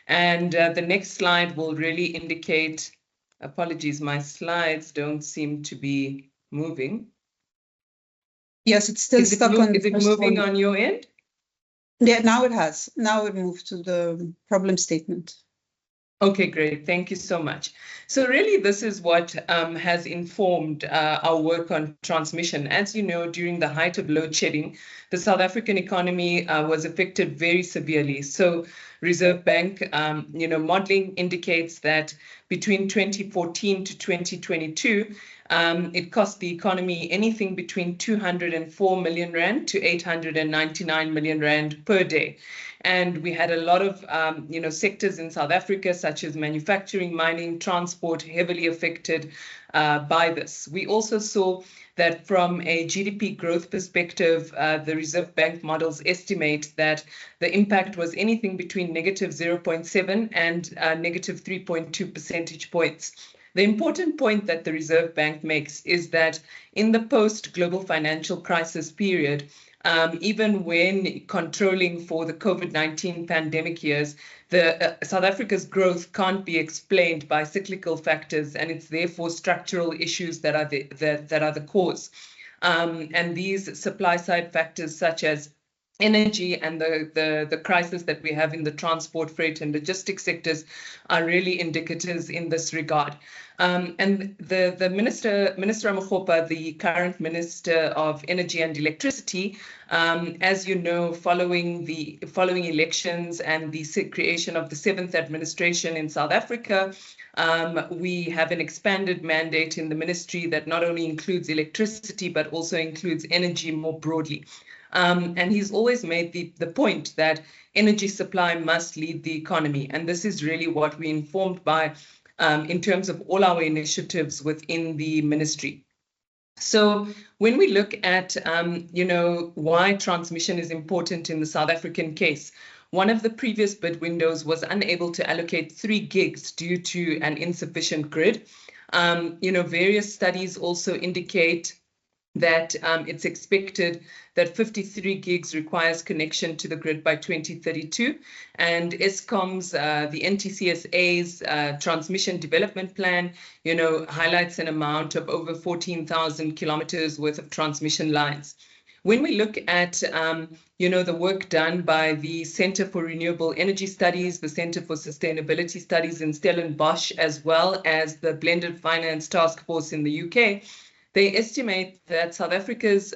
[SPEAKER 6] And the next slide will really indicate, apologies, my slides don't seem to be moving?
[SPEAKER 5] Yes, it's still stuck on the
[SPEAKER 6] Is it
[SPEAKER 5] first
[SPEAKER 6] moving
[SPEAKER 5] one.
[SPEAKER 6] on your end?
[SPEAKER 5] Yeah, now it has. Now it moved to the problem statement.
[SPEAKER 6] Okay, great. Thank you so much. So really, this is what has informed our work on transmission. As you know, during the height of load shedding, the South African economy was affected very severely. So Reserve Bank, modeling indicates that between 2014 to 2022, it cost the economy anything between 204 million rand to 899 million rand per day. And we had a lot of, sectors in South Africa, such as manufacturing, mining, transport, heavily affected by this. We also saw that from a GDP growth perspective, the Reserve Bank models estimate that the impact was anything between negative 0.7 and negative 3.2 percentage points. The important point that the Reserve Bank makes is that in the post-global financial crisis period, even when controlling for the COVID-19 pandemic years, South Africa's growth can't be explained by cyclical factors, and it's therefore structural issues that are the cause. And these supply side factors, such as energy and the crisis that we have in the transport, freight, and logistics sectors, are really indicators in this regard. And the Minister Ramokgopa, the current Minister of Energy and Electricity, as you know, following elections and the creation of the 7th administration in South Africa, we have an expanded mandate in the ministry that not only includes electricity, but also includes energy more broadly. And he's always made the point that energy supply must lead the economy. And this is really what we're informed by in terms of all our initiatives within the ministry. So when we look at, why transmission is important in the South African case, one of the previous bid windows was unable to allocate 3 gigs due to an insufficient grid. Various studies also indicate that it's expected that 53 gigs requires connection to the grid by 2032. And Eskom's, the NTCSA's transmission development plan, highlights an amount of over 14,000 kilometers worth of transmission lines. When we look at, the work done by the Center for Renewable Energy Studies, the Center for Sustainability Studies in Stellenbosch, as well as the Blended Finance Task Force in the UK, they estimate that South Africa's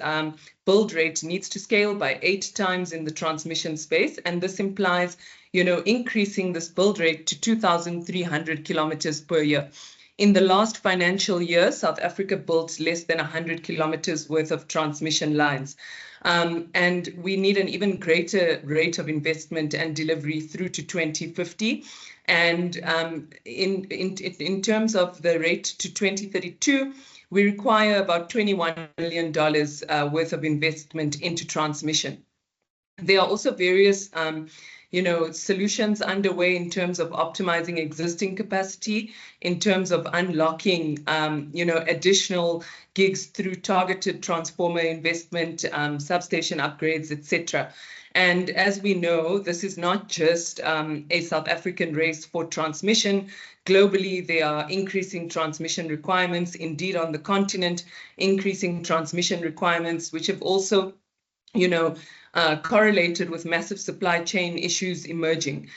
[SPEAKER 6] build rate needs to scale by 8 times in the transmission space. And this implies, increasing this build rate to 2,300 kilometers per year. In the last financial year, South Africa built less than 100 kilometers worth of transmission lines. And we need an even greater rate of investment and delivery through to 2050. And in terms of the rate to 2032, we require about $21 million worth of investment into transmission. There are also various solutions underway in terms of optimizing existing capacity, in terms of unlocking, additional gigs through targeted transformer investment, substation upgrades, etc. And as we know, this is not just a South African race for transmission. Globally, there are increasing transmission requirements. Indeed, on the continent, increasing transmission requirements, which have also, correlated with massive supply chain issues emerging.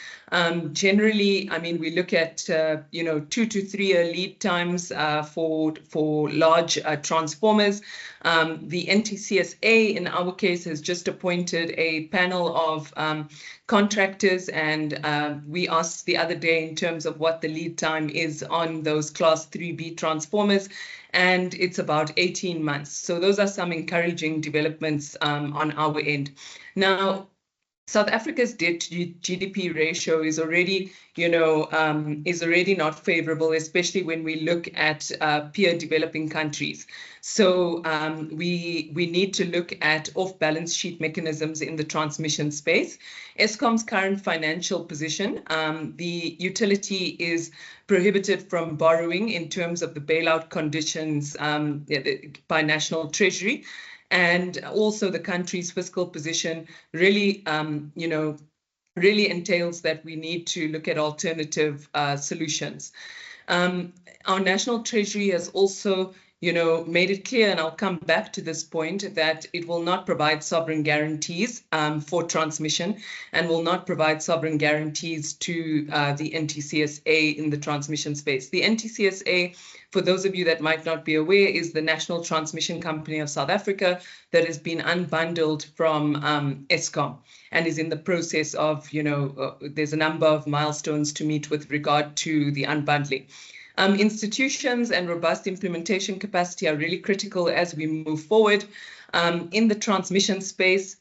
[SPEAKER 6] Generally, we look at 2 to 3 year lead times for large transformers. The NTCSA, in our case, has just appointed a panel of contractors, and we asked the other day in terms of what the lead time is on those Class 3B transformers, and it's about 18 months. So those are some encouraging developments on our end. Now, South Africa's debt to GDP ratio is already, not favorable, especially when we look at peer developing countries. So we need to look at off-balance sheet mechanisms in the transmission space. Eskom's current financial position, the utility is prohibited from borrowing in terms of the bailout conditions by National Treasury. And also the country's fiscal position really, really entails that we need to look at alternative solutions. Our National Treasury has also made it clear, and I'll come back to this point, that it will not provide sovereign guarantees for transmission and will not provide sovereign guarantees to the NTCSA in the transmission space. The NTCSA, for those of you that might not be aware, is the National Transmission Company of South Africa that has been unbundled from Eskom and is in the process of, there's a number of milestones to meet with regard to the unbundling. Institutions and robust implementation capacity are really critical as we move forward. In the transmission space,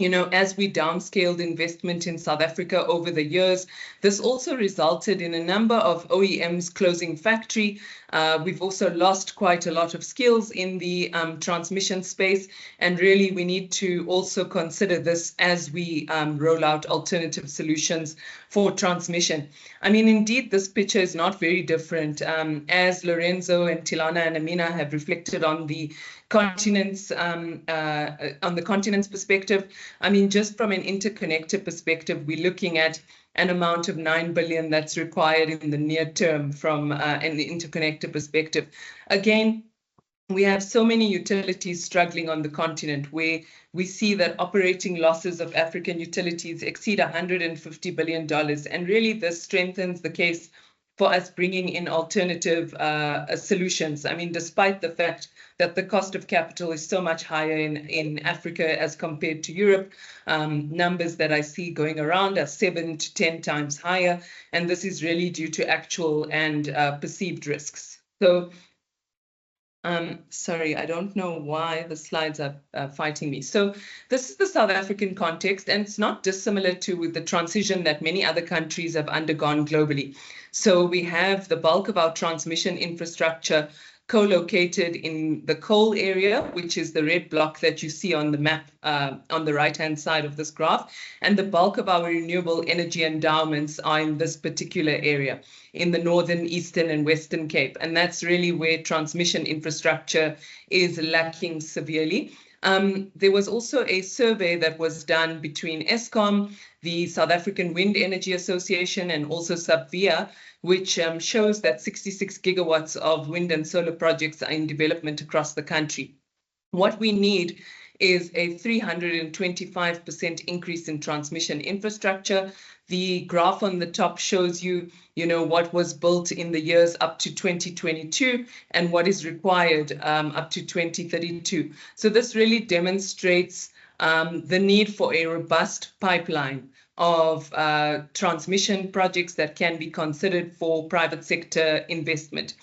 [SPEAKER 6] as we downscaled investment in South Africa over the years, this also resulted in a number of OEMs closing factory. We've also lost quite a lot of skills in the transmission space, and really we need to also consider this as we roll out alternative solutions for transmission. I mean, indeed, this picture is not very different. As Lorenzo and Tilana and Amina have reflected on the continent's perspective. I mean, just from an interconnector perspective, we're looking at an amount of 9 billion that's required in the near term from an interconnector perspective. Again, we have so many utilities struggling on the continent, where we see that operating losses of African utilities exceed $150 billion. And really this strengthens the case for us bringing in alternative solutions. I mean, despite the fact that the cost of capital is so much higher in Africa as compared to Europe, numbers that I see going around are 7 to 10 times higher. And this is really due to actual and perceived risks. So, sorry, I don't know why the slides are fighting me. So this is the South African context, and it's not dissimilar to the transition that many other countries have undergone globally. So we have the bulk of our transmission infrastructure co-located in the coal area, which is the red block that you see on the map on the right-hand side of this graph. And the bulk of our renewable energy endowments are in this particular area, in the Northern, Eastern, and Western Cape. And that's really where transmission infrastructure is lacking severely. There was also a survey that was done between Eskom, the South African Wind Energy Association, and also Subvia, which shows that 66 gigawatts of wind and solar projects are in development across the country. What we need is a 325% increase in transmission infrastructure. The graph on the top shows you, what was built in the years up to 2022 and what is required up to 2032. So this really demonstrates the need for a robust pipeline of transmission projects that can be considered for private sector investment.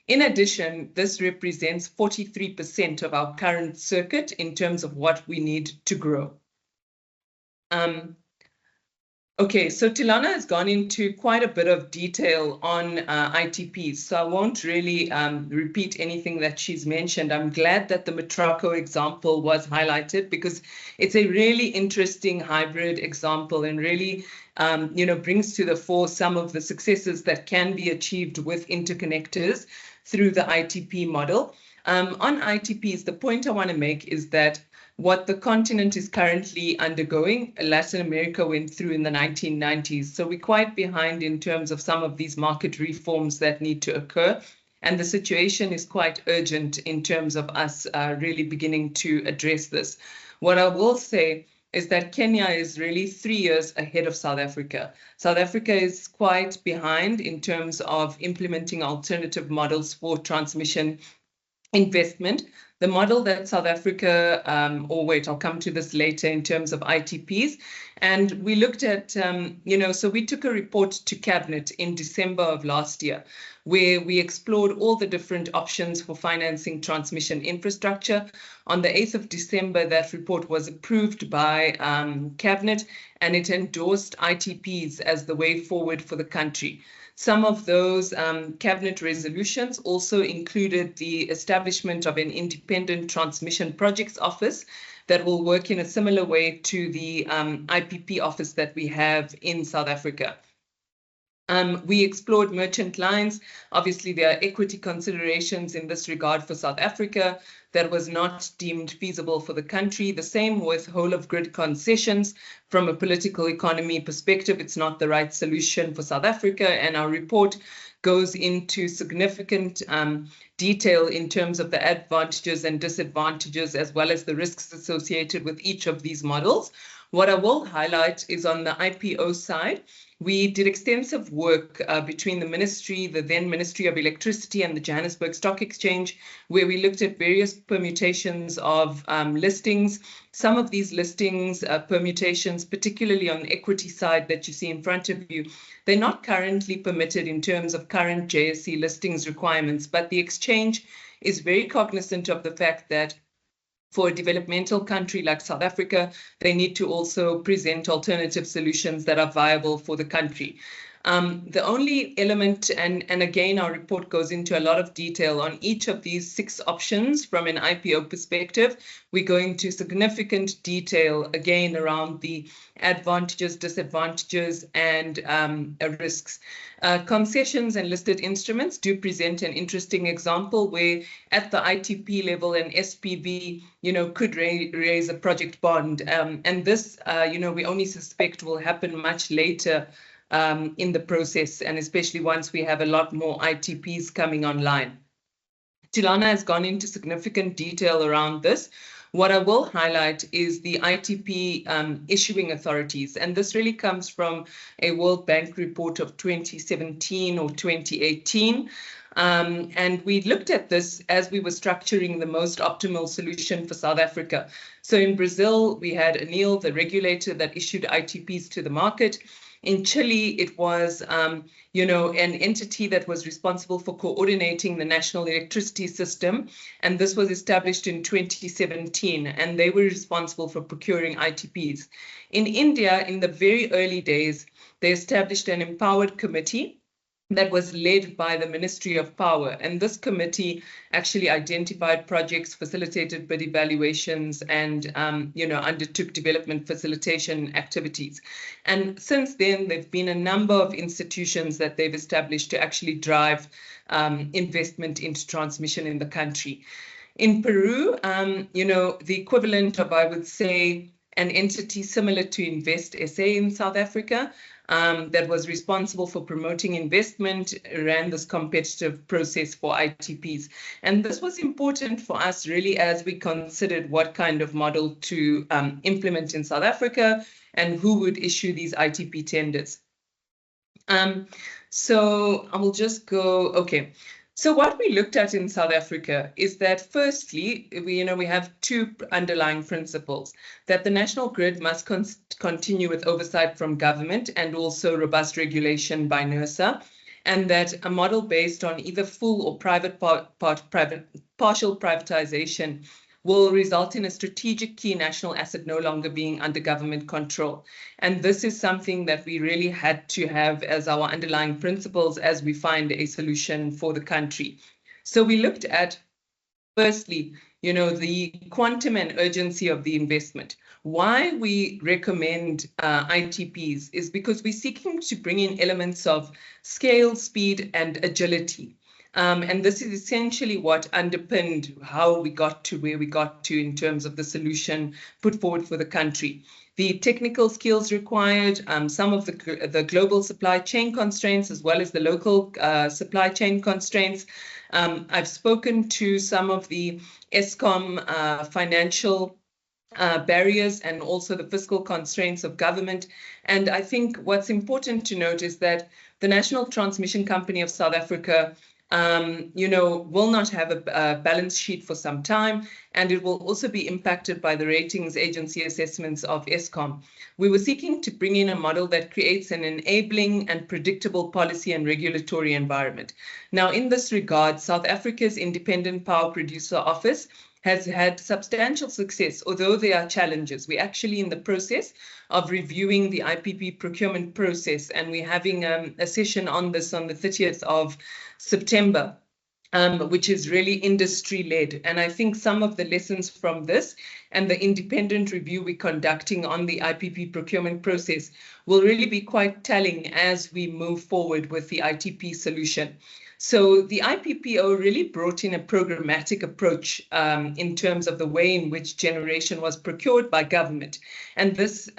[SPEAKER 6] In addition, this represents 43% of our current circuit in terms of what we need to grow. Okay, so Tilana has gone into quite a bit of detail on ITPs, so I won't really repeat anything that she's mentioned. I'm glad that the Matraco example was highlighted because it's a really interesting hybrid example and really brings to the fore some of the successes that can be achieved with interconnectors through the ITP model. On ITPs, the point I want to make is that what the continent is currently undergoing, Latin America went through in the 1990s. So we're quite behind in terms of some of these market reforms that need to occur. And the situation is quite urgent in terms of us really beginning to address this. What I will say is that Kenya is really 3 years ahead of South Africa. South Africa is quite behind in terms of implementing alternative models for transmission investment. The model that South Africa, I'll come to this later in terms of ITPs. And we looked at, so we took a report to Cabinet in December of last year, where we explored all the different options for financing transmission infrastructure. On the 8th of December, that report was approved by Cabinet, and it endorsed ITPs as the way forward for the country. Some of those cabinet resolutions also included the establishment of an independent transmission projects office that will work in a similar way to the IPP office that we have in South Africa. We explored merchant lines. Obviously, there are equity considerations in this regard for South Africa that was not deemed feasible for the country. The same with whole of grid concessions. From a political economy perspective, it's not the right solution for South Africa. And our report goes into significant detail in terms of the advantages and disadvantages, as well as the risks associated with each of these models. What I will highlight is on the IPO side, we did extensive work between the then Ministry of Electricity and the Johannesburg Stock Exchange, where we looked at various permutations of listings. Some of these listings, permutations, particularly on the equity side that you see in front of you, they're not currently permitted in terms of current JSE listings requirements, but the exchange is very cognizant of the fact that for a developmental country like South Africa, they need to also present alternative solutions that are viable for the country. The only element, and again, our report goes into a lot of detail on each of these 6 options from an IPO perspective. We go into significant detail, again, around the advantages, disadvantages, and risks. Concessions and listed instruments do present an interesting example where at the ITP level, an SPV, could raise a project bond. And this, we only suspect will happen much later in the process, and especially once we have a lot more ITPs coming online. Tilana has gone into significant detail around this. What I will highlight is the ITP issuing authorities, and this really comes from a World Bank report of 2017 or 2018. And we looked at this as we were structuring the most optimal solution for South Africa. So in Brazil, we had ANEEL, the regulator that issued ITPs to the market. In Chile, it was, an entity that was responsible for coordinating the national electricity system. And this was established in 2017, and they were responsible for procuring ITPs. In India, in the very early days, they established an empowered committee that was led by the Ministry of Power. And this committee actually identified projects, facilitated bid evaluations, and undertook development facilitation activities. And since then, there have been a number of institutions that they've established to actually drive investment into transmission in the country. In Peru, the equivalent of, I would say, an entity similar to Invest SA in South Africa, that was responsible for promoting investment, ran this competitive process for ITPs. And this was important for us really as we considered what kind of model to implement in South Africa and who would issue these ITP tenders. So I will just go, okay. So what we looked at in South Africa is that firstly, we have 2 underlying principles: that the national grid must continue with oversight from government and also robust regulation by NERSA, and that a model based on either full or partial privatization will result in a strategic key national asset no longer being under government control. And this is something that we really had to have as our underlying principles as we find a solution for the country. So we looked at, firstly, the quantum and urgency of the investment. Why we recommend ITPs is because we're seeking to bring in elements of scale, speed, and agility. And this is essentially what underpinned how we got to where we got to in terms of the solution put forward for the country. The technical skills required, some of the global supply chain constraints, as well as the local supply chain constraints. I've spoken to some of the Eskom financial barriers and also the fiscal constraints of government. And I think what's important to note is that the National Transmission Company of South Africa will not have a balance sheet for some time, and it will also be impacted by the ratings agency assessments of Eskom. We were seeking to bring in a model that creates an enabling and predictable policy and regulatory environment. Now, in this regard, South Africa's Independent Power Producer Office has had substantial success, although there are challenges. We're actually in the process of reviewing the IPP procurement process, and we're having a session on this on the 30th of September, which is really industry-led. And I think some of the lessons from this and the independent review we're conducting on the IPP procurement process will really be quite telling as we move forward with the ITP solution. So the IPPO really brought in a programmatic approach in terms of the way in which generation was procured by government. And this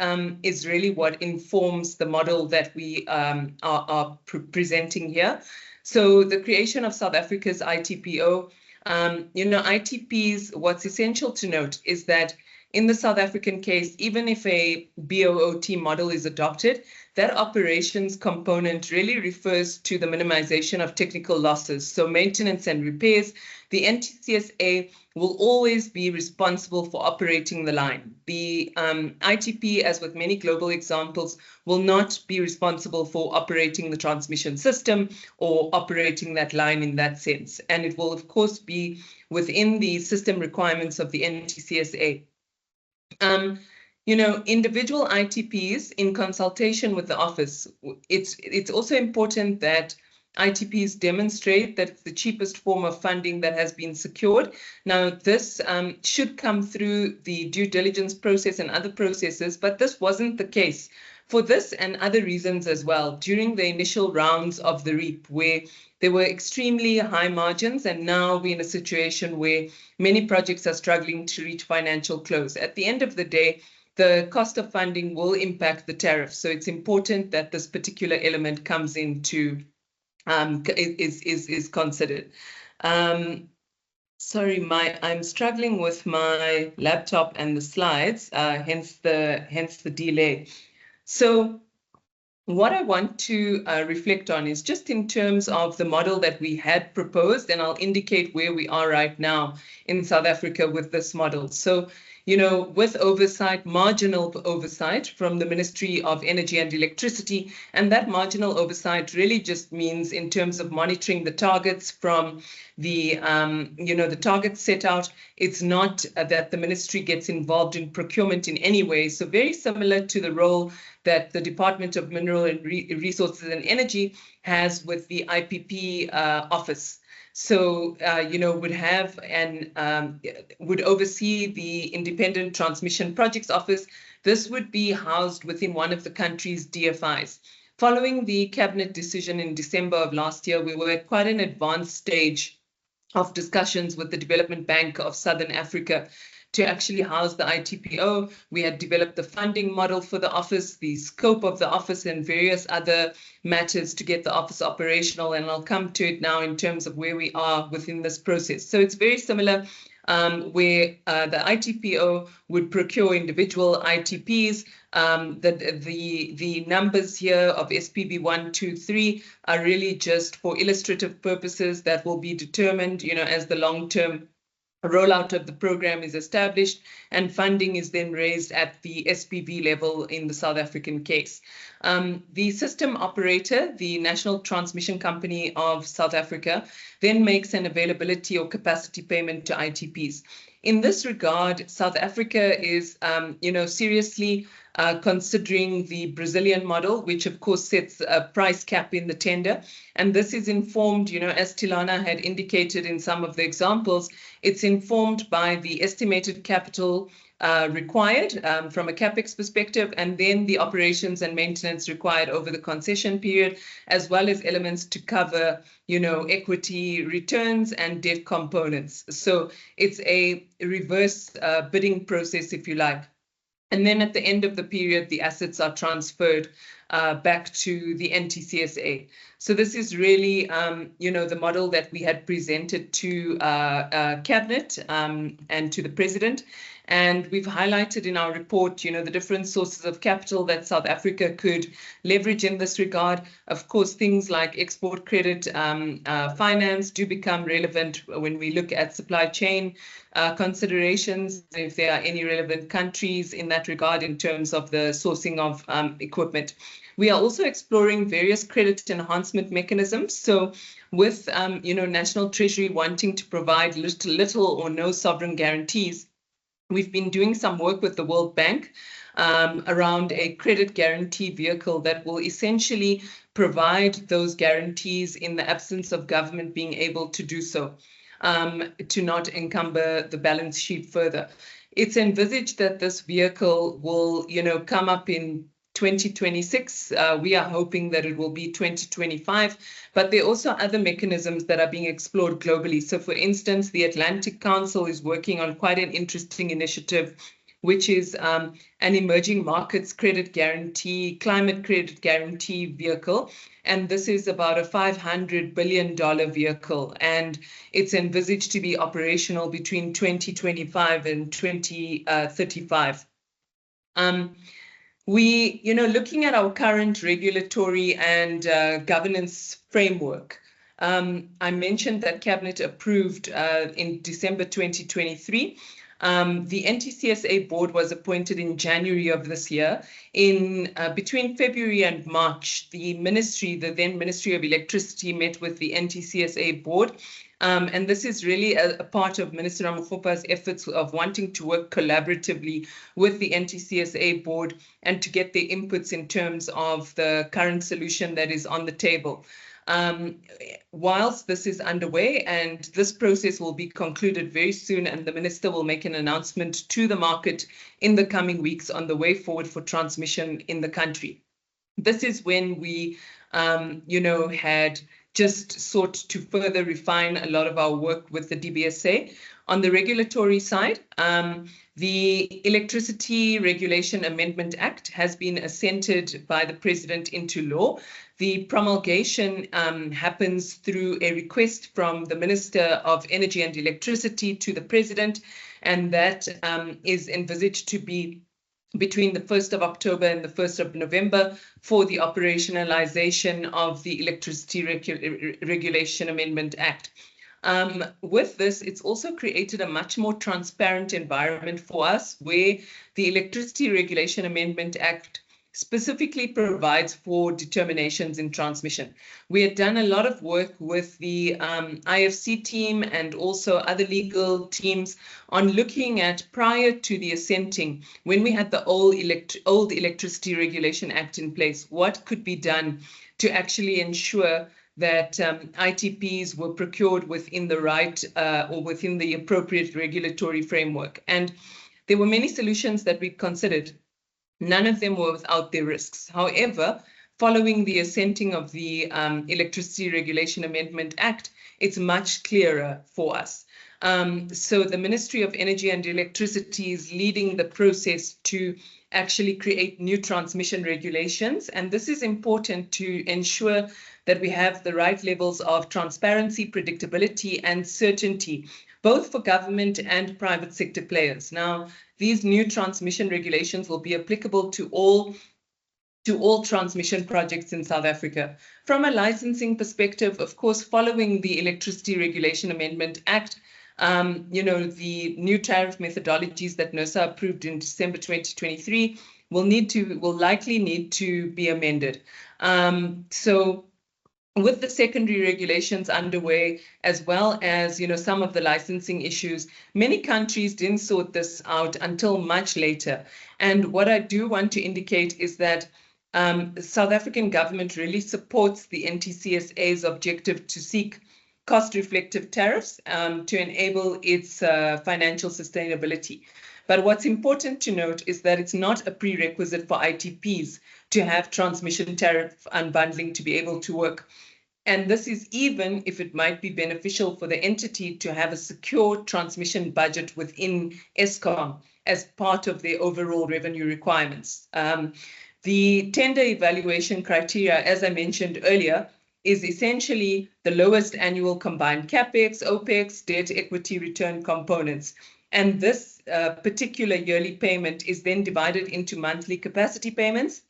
[SPEAKER 6] is really what informs the model that we are presenting here. So the creation of South Africa's ITPO, ITPs, what's essential to note is that in the South African case, even if a BOOT model is adopted, that operations component really refers to the minimization of technical losses. So maintenance and repairs, the NTCSA will always be responsible for operating the line. The ITP, as with many global examples, will not be responsible for operating the transmission system or operating that line in that sense. And it will, of course, be within the system requirements of the NTCSA. Individual ITPs in consultation with the office, it's also important that ITPs demonstrate that it's the cheapest form of funding that has been secured. Now, this should come through the due diligence process and other processes, but this wasn't the case for this and other reasons as well during the initial rounds of the REAP, where there were extremely high margins, and now we're in a situation where many projects are struggling to reach financial close. At the end of the day, the cost of funding will impact the tariff. So it's important that this particular element comes into, is considered. Sorry, I'm struggling with my laptop and the slides, hence the delay. So what I want to reflect on is just in terms of the model that we had proposed, and I'll indicate where we are right now in South Africa with this model. So, with oversight, marginal oversight from the Ministry of Energy and Electricity, and that marginal oversight really just means in terms of monitoring the targets from the, the targets set out. It's not that the ministry gets involved in procurement in any way. So very similar to the role that the Department of Mineral and Resources and Energy has with the IPP office. So, would have and would oversee the Independent Transmission Projects Office. This would be housed within one of the country's DFIs. Following the cabinet decision in December of last year, we were at quite an advanced stage of discussions with the Development Bank of Southern Africa to actually house the ITPO. We had developed the funding model for the office, the scope of the office, and various other matters to get the office operational. And I'll come to it now in terms of where we are within this process. So it's very similar where the ITPO would procure individual ITPs. The numbers here of SPV 1, 2, 3 are really just for illustrative purposes that will be determined, as the long-term rollout of the program is established, and funding is then raised at the SPV level in the South African case. The system operator, the National Transmission Company of South Africa, then makes an availability or capacity payment to ITPs. In this regard, South Africa is, seriously considering the Brazilian model, which of course sets a price cap in the tender. And this is informed, as Tilana had indicated in some of the examples, it's informed by the estimated capital required from a CapEx perspective, and then the operations and maintenance required over the concession period, as well as elements to cover, equity returns and debt components. So it's a reverse bidding process, if you like. And then at the end of the period, the assets are transferred back to the NTCSA. So this is really, the model that we had presented to Cabinet and to the President. And we've highlighted in our report, the different sources of capital that South Africa could leverage in this regard. Of course, things like export credit finance do become relevant when we look at supply chain considerations, if there are any relevant countries in that regard in terms of the sourcing of equipment. We are also exploring various credit enhancement mechanisms. So with, National Treasury wanting to provide little or no sovereign guarantees, we've been doing some work with the World Bank around a credit guarantee vehicle that will essentially provide those guarantees in the absence of government being able to do so, to not encumber the balance sheet further. It's envisaged that this vehicle will, come up in 2026. We are hoping that it will be 2025, but there are also other mechanisms that are being explored globally. So for instance, the Atlantic Council is working on quite an interesting initiative, which is an emerging markets credit guarantee, climate credit guarantee vehicle. And this is about a $500 billion vehicle, and it's envisaged to be operational between 2025 and 2035. Looking at our current regulatory and governance framework, I mentioned that Cabinet approved in December 2023. The NTCSA board was appointed in January of this year. Between February and March, the then Ministry of Electricity met with the NTCSA board. And this is really a part of Minister Ramokgopa's efforts of wanting to work collaboratively with the NTCSA board and to get their inputs in terms of the current solution that is on the table. Whilst this is underway, and this process will be concluded very soon, and the minister will make an announcement to the market in the coming weeks on the way forward for transmission in the country. This is when we, had just sought to further refine a lot of our work with the DBSA. On the regulatory side, the Electricity Regulation Amendment Act has been assented by the President into law. The promulgation happens through a request from the Minister of Energy and Electricity to the President, and that is envisaged to be between the 1st of October and the 1st of November for the operationalization of the Electricity Regulation Amendment Act. With this, it's also created a much more transparent environment for us, where the Electricity Regulation Amendment Act specifically provides for determinations in transmission. We had done a lot of work with the IFC team and also other legal teams on looking at, prior to the assenting, when we had the old Electricity Regulation Act in place, what could be done to actually ensure that ITPs were procured within the right or within the appropriate regulatory framework. And there were many solutions that we considered. None of them were without their risks. However, following the assenting of the Electricity Regulation Amendment Act, it's much clearer for us. So the Ministry of Energy and Electricity is leading the process to actually create new transmission regulations. And this is important to ensure that we have the right levels of transparency, predictability, and certainty, both for government and private sector players. Now, these new transmission regulations will be applicable to all transmission projects in South Africa. From a licensing perspective, of course, following the Electricity Regulation Amendment Act, the new tariff methodologies that NERSA approved in December 2023 will likely need to be amended. So with the secondary regulations underway, as well as some of the licensing issues, many countries didn't sort this out until much later. And what I do want to indicate is that the South African government really supports the NTCSA's objective to seek cost-reflective tariffs to enable its financial sustainability. But what's important to note is that it's not a prerequisite for ITPs to have transmission tariff unbundling to be able to work. And this is even if it might be beneficial for the entity to have a secure transmission budget within Eskom as part of their overall revenue requirements. The tender evaluation criteria, as I mentioned earlier, is essentially the lowest annual combined CapEx, OpEx, debt equity return components. And this particular yearly payment is then divided into monthly capacity payments.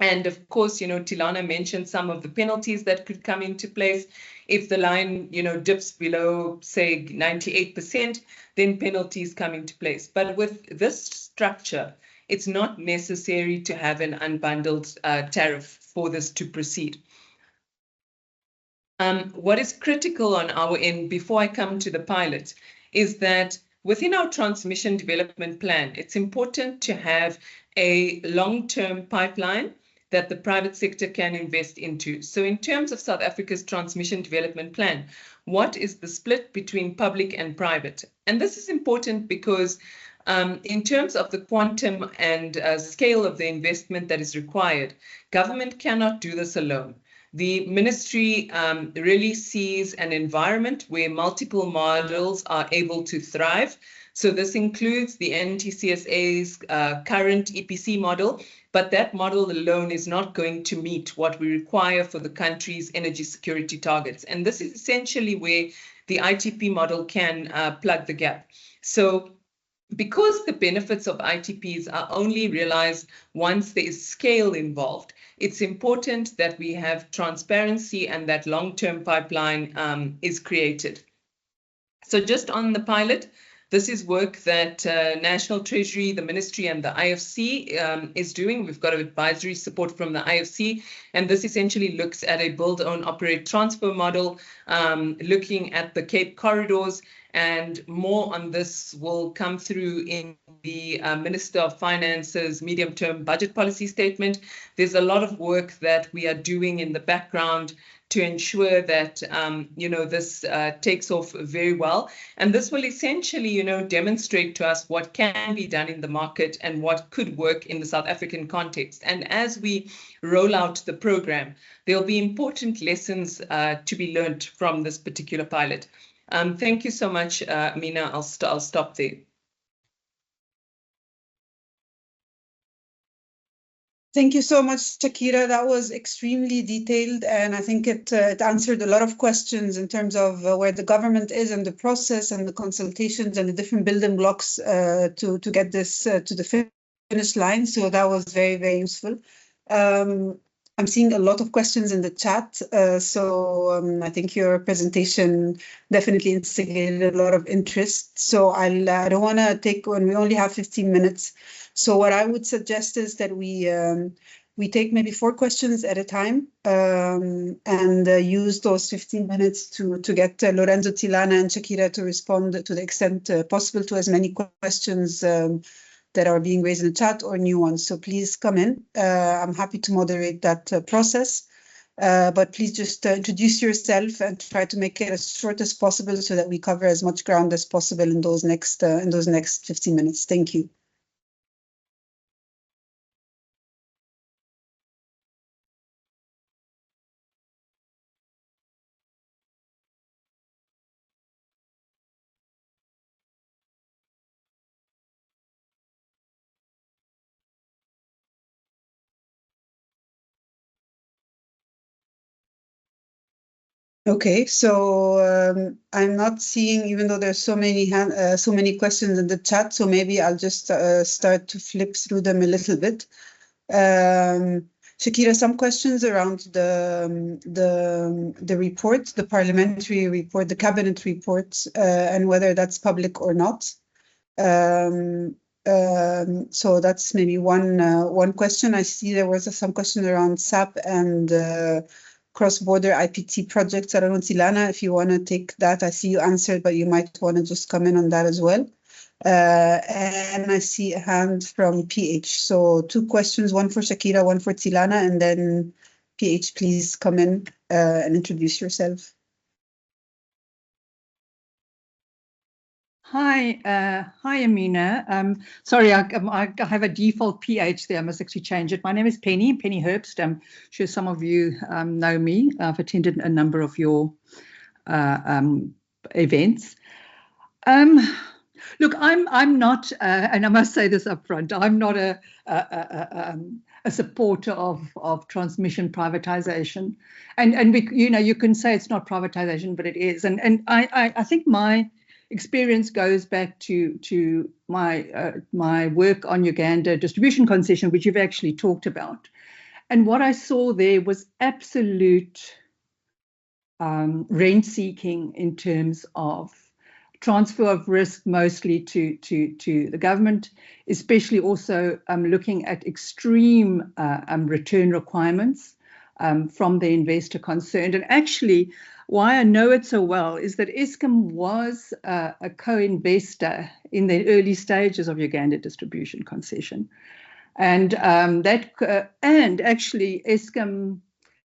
[SPEAKER 6] And of course, Tilana mentioned some of the penalties that could come into place. If the line, dips below, say, 98%, then penalties come into place. But with this structure, it's not necessary to have an unbundled tariff for this to proceed. What is critical on our end, before I come to the pilot, is that within our transmission development plan, it's important to have a long-term pipeline that the private sector can invest into. So in terms of South Africa's transmission development plan, what is the split between public and private? And this is important because In terms of the quantum and scale of the investment that is required, government cannot do this alone. The ministry really sees an environment where multiple models are able to thrive. So this includes the NTCSA's current EPC model, but that model alone is not going to meet what we require for the country's energy security targets. And this is essentially where the ITP model can plug the gap. So because the benefits of ITPs are only realized once there is scale involved, it's important that we have transparency and that long-term pipeline is created. So just on the pilot, this is work that National Treasury, the Ministry, and the IFC is doing. We've got advisory support from the IFC, and this essentially looks at a build, own, operate, transfer model, looking at the Cape corridors, and more on this will come through in the Minister of Finance's medium-term budget policy statement. There's a lot of work that we are doing in the background to ensure that this takes off very well. And this will essentially, demonstrate to us what can be done in the market and what could work in the South African context. And as we roll out the program, there'll be important lessons to be learned from this particular pilot. Thank you so much, Mina. I'll stop there.
[SPEAKER 5] Thank you so much, Shakira. That was extremely detailed, and I think it answered a lot of questions in terms of where the government is and the process and the consultations and the different building blocks to get this to the finish line. So that was very, very useful. I'm seeing a lot of questions in the chat, so I think your presentation definitely instigated a lot of interest. So I don't want to take, when we only have 15 minutes. So what I would suggest is that we take maybe 4 questions at a time and use those 15 minutes to get Lorenzo, Tilana, and Shakira to respond to the extent possible to as many questions that are being raised in the chat or new ones. So please come in. I'm happy to moderate that process. But please just introduce yourself and try to make it as short as possible so that we cover as much ground as possible in those next 15 minutes. Thank you. Okay, so I'm not seeing, even though there's so many questions in the chat, so maybe I'll just start to flip through them a little bit. Shakira, some questions around the report, the parliamentary report, the cabinet report, and whether that's public or not. So that's maybe one question. I see there was some question around SAP and cross-border IPT projects. I don't know, Tilana, if you want to take that. I see you answered, but you might want to just come in on that as well. And I see a hand from PH. So 2 questions, one for Shakira, one for Tilana, and then PH, please come in and introduce yourself.
[SPEAKER 7] Hi, Amina. Sorry, I have a default PH there. I must actually change it. My name is Penny Herbst. I'm sure some of you know me. I've attended a number of your events. Look, I'm not, and I must say this up front, I'm not a supporter of transmission privatization. And you can say it's not privatization, but it is. And I think my experience goes back to my work on Uganda distribution concession, which you've actually talked about. And what I saw there was absolute rent seeking in terms of transfer of risk, mostly to the government, especially also looking at extreme return requirements from the investor concerned. And actually, why I know it so well is that Eskom was a co-investor in the early stages of Uganda distribution concession, and actually Eskom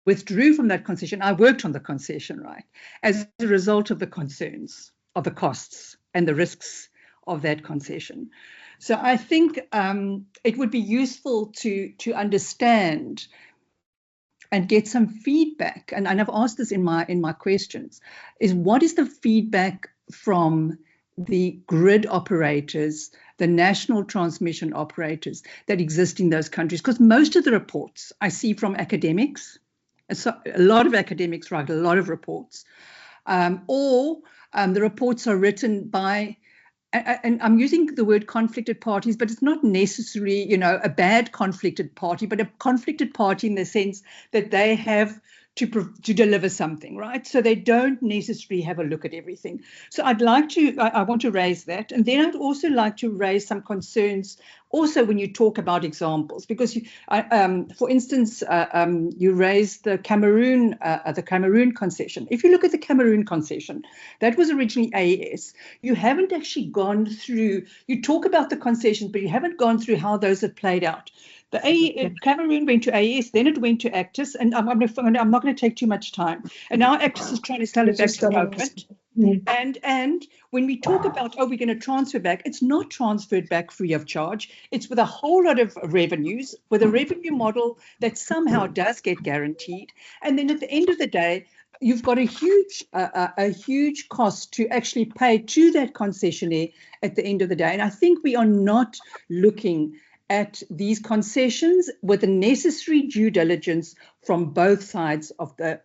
[SPEAKER 7] withdrew from that concession. I worked on the concession, right, as a result of the concerns of the costs and the risks of that concession. So I think it would be useful to understand and get some feedback. And I've asked this in my questions: is what is the feedback from the grid operators, the national transmission operators that exist in those countries? Because most of the reports I see from academics, so a lot of academics write a lot of reports, or the reports are written by, and I'm using the word conflicted parties, but it's not necessarily, a bad conflicted party, but a conflicted party in the sense that they have to deliver something, right? So they don't necessarily have a look at everything. So I want to raise that. And then I'd also like to raise some concerns also when you talk about examples, because for instance, you raised the Cameroon concession. If you look at the Cameroon concession, that was originally AES. You haven't actually gone through, you talk about the concessions, but you haven't gone through how those have played out. Cameroon went to AES, then it went to Actis, and I'm not going to take too much time. And now Actis is trying to sell it back to the government. And when we talk about, we're going to transfer back, it's not transferred back free of charge. It's with a whole lot of revenues, with a revenue model that somehow does get guaranteed. And then at the end of the day, you've got a huge cost to actually pay to that concessionaire at the end of the day. And I think we are not looking at these concessions with the necessary due diligence from both sides of the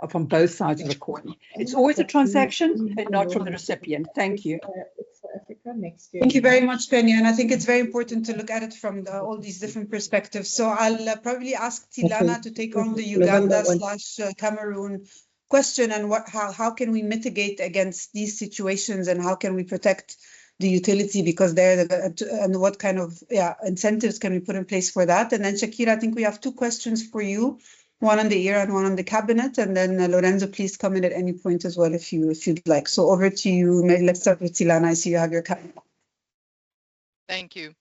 [SPEAKER 7] coin. It's always a transaction and not from the recipient. Thank you.
[SPEAKER 5] Thank you very much, Penny. And I think it's very important to look at it from all these different perspectives. So I'll probably ask Tilana to take on the Uganda/Cameroon question, and how can we mitigate against these situations, and how can we protect the utility, because and what kind of incentives can we put in place for that? And then Shakira, I think we have two questions for you, one on the ERA and one on the cabinet, and then Lorenzo, please come in at any point as well if you'd like. So over to you. Maybe let's start with Tilana. I see you have your camera.
[SPEAKER 4] Thank you.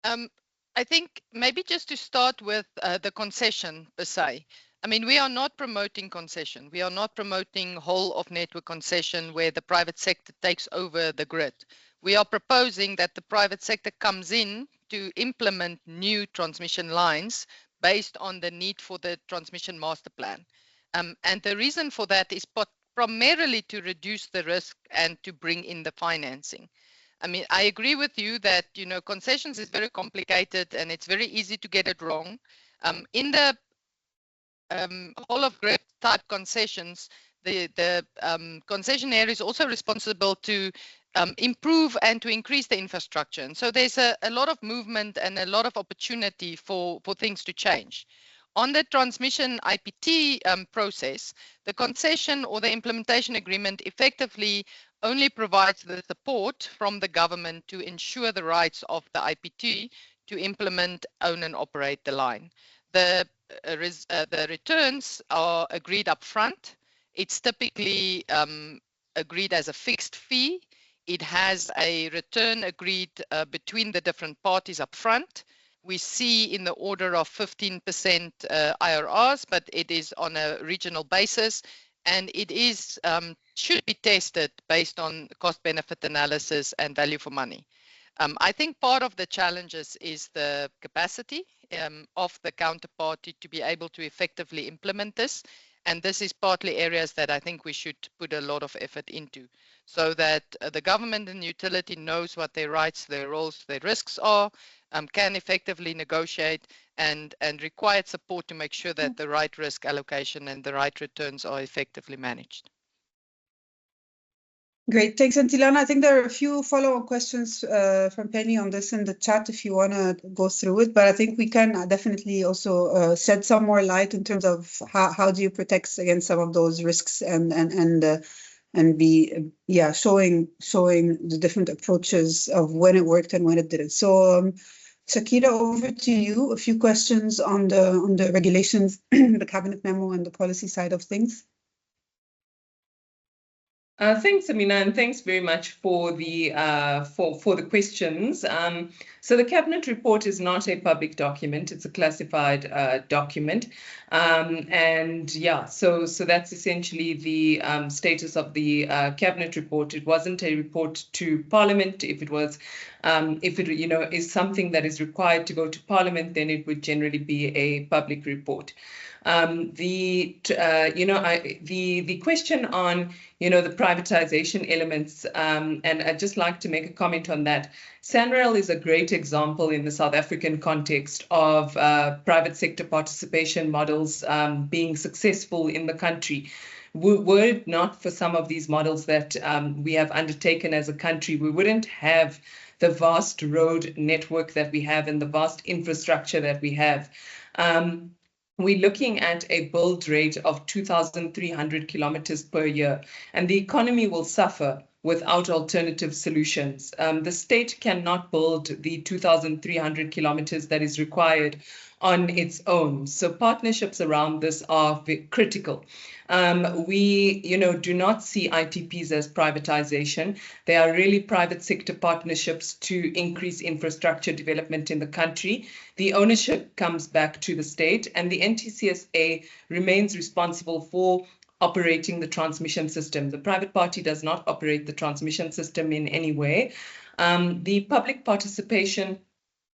[SPEAKER 4] I think maybe just to start with the concession per se. I mean, we are not promoting concession. We are not promoting whole of network concession where the private sector takes over the grid. We are proposing that the private sector comes in to implement new transmission lines based on the need for the transmission master plan. And the reason for that is primarily to reduce the risk and to bring in the financing. I mean, I agree with you that, concessions is very complicated and it's very easy to get it wrong. In the whole of grid type concessions, the concessionaire is also responsible to improve and to increase the infrastructure. And so there's a lot of movement and a lot of opportunity for things to change. On the transmission IPT process, the concession or the implementation agreement effectively only provides the support from the government to ensure the rights of the IPT to implement, own and operate the line. The returns are agreed up front. It's typically agreed as a fixed fee. It has a return agreed between the different parties up front. We see in the order of 15% IRRs, but it is on a regional basis, and it is should be tested based on cost-benefit analysis and value for money. I think part of the challenges is the capacity of the counterparty to be able to effectively implement this. And this is partly areas that I think we should put a lot of effort into, so that the government and utility knows what their rights, their roles, their risks are, can effectively negotiate and required support to make sure that the right risk allocation and the right returns are effectively managed.
[SPEAKER 5] Great, thanks, Tilana. I think there are a few follow-up questions from Penny on this in the chat if you want to go through it, but I think we can definitely also shed some more light in terms of how do you protect against some of those risks and be showing the different approaches of when it worked and when it didn't. So Shakira, over to you. A few questions on the regulations, the cabinet memo and the policy side of things.
[SPEAKER 6] Thanks, Amina, and thanks very much for the questions. So the cabinet report is not a public document; it's a classified document, and yeah, so that's essentially the status of the cabinet report. It wasn't a report to Parliament. If it was, if it is something that is required to go to Parliament, then it would generally be a public report. The question on the privatization elements, and I'd just like to make a comment on that. SANRAL is a great example in the South African context of private sector participation models being successful in the country. Were it not for some of these models that we have undertaken as a country, we wouldn't have the vast road network that we have and the vast infrastructure that we have. We're looking at a build rate of 2,300 kilometers per year, and the economy will suffer without alternative solutions. The state cannot build the 2,300 kilometers that is required on its own. So partnerships around this are critical. We, do not see ITPs as privatization. They are really private sector partnerships to increase infrastructure development in the country. The ownership comes back to the state, and the NTCSA remains responsible for operating the transmission system. The private party does not operate the transmission system in any way. The public participation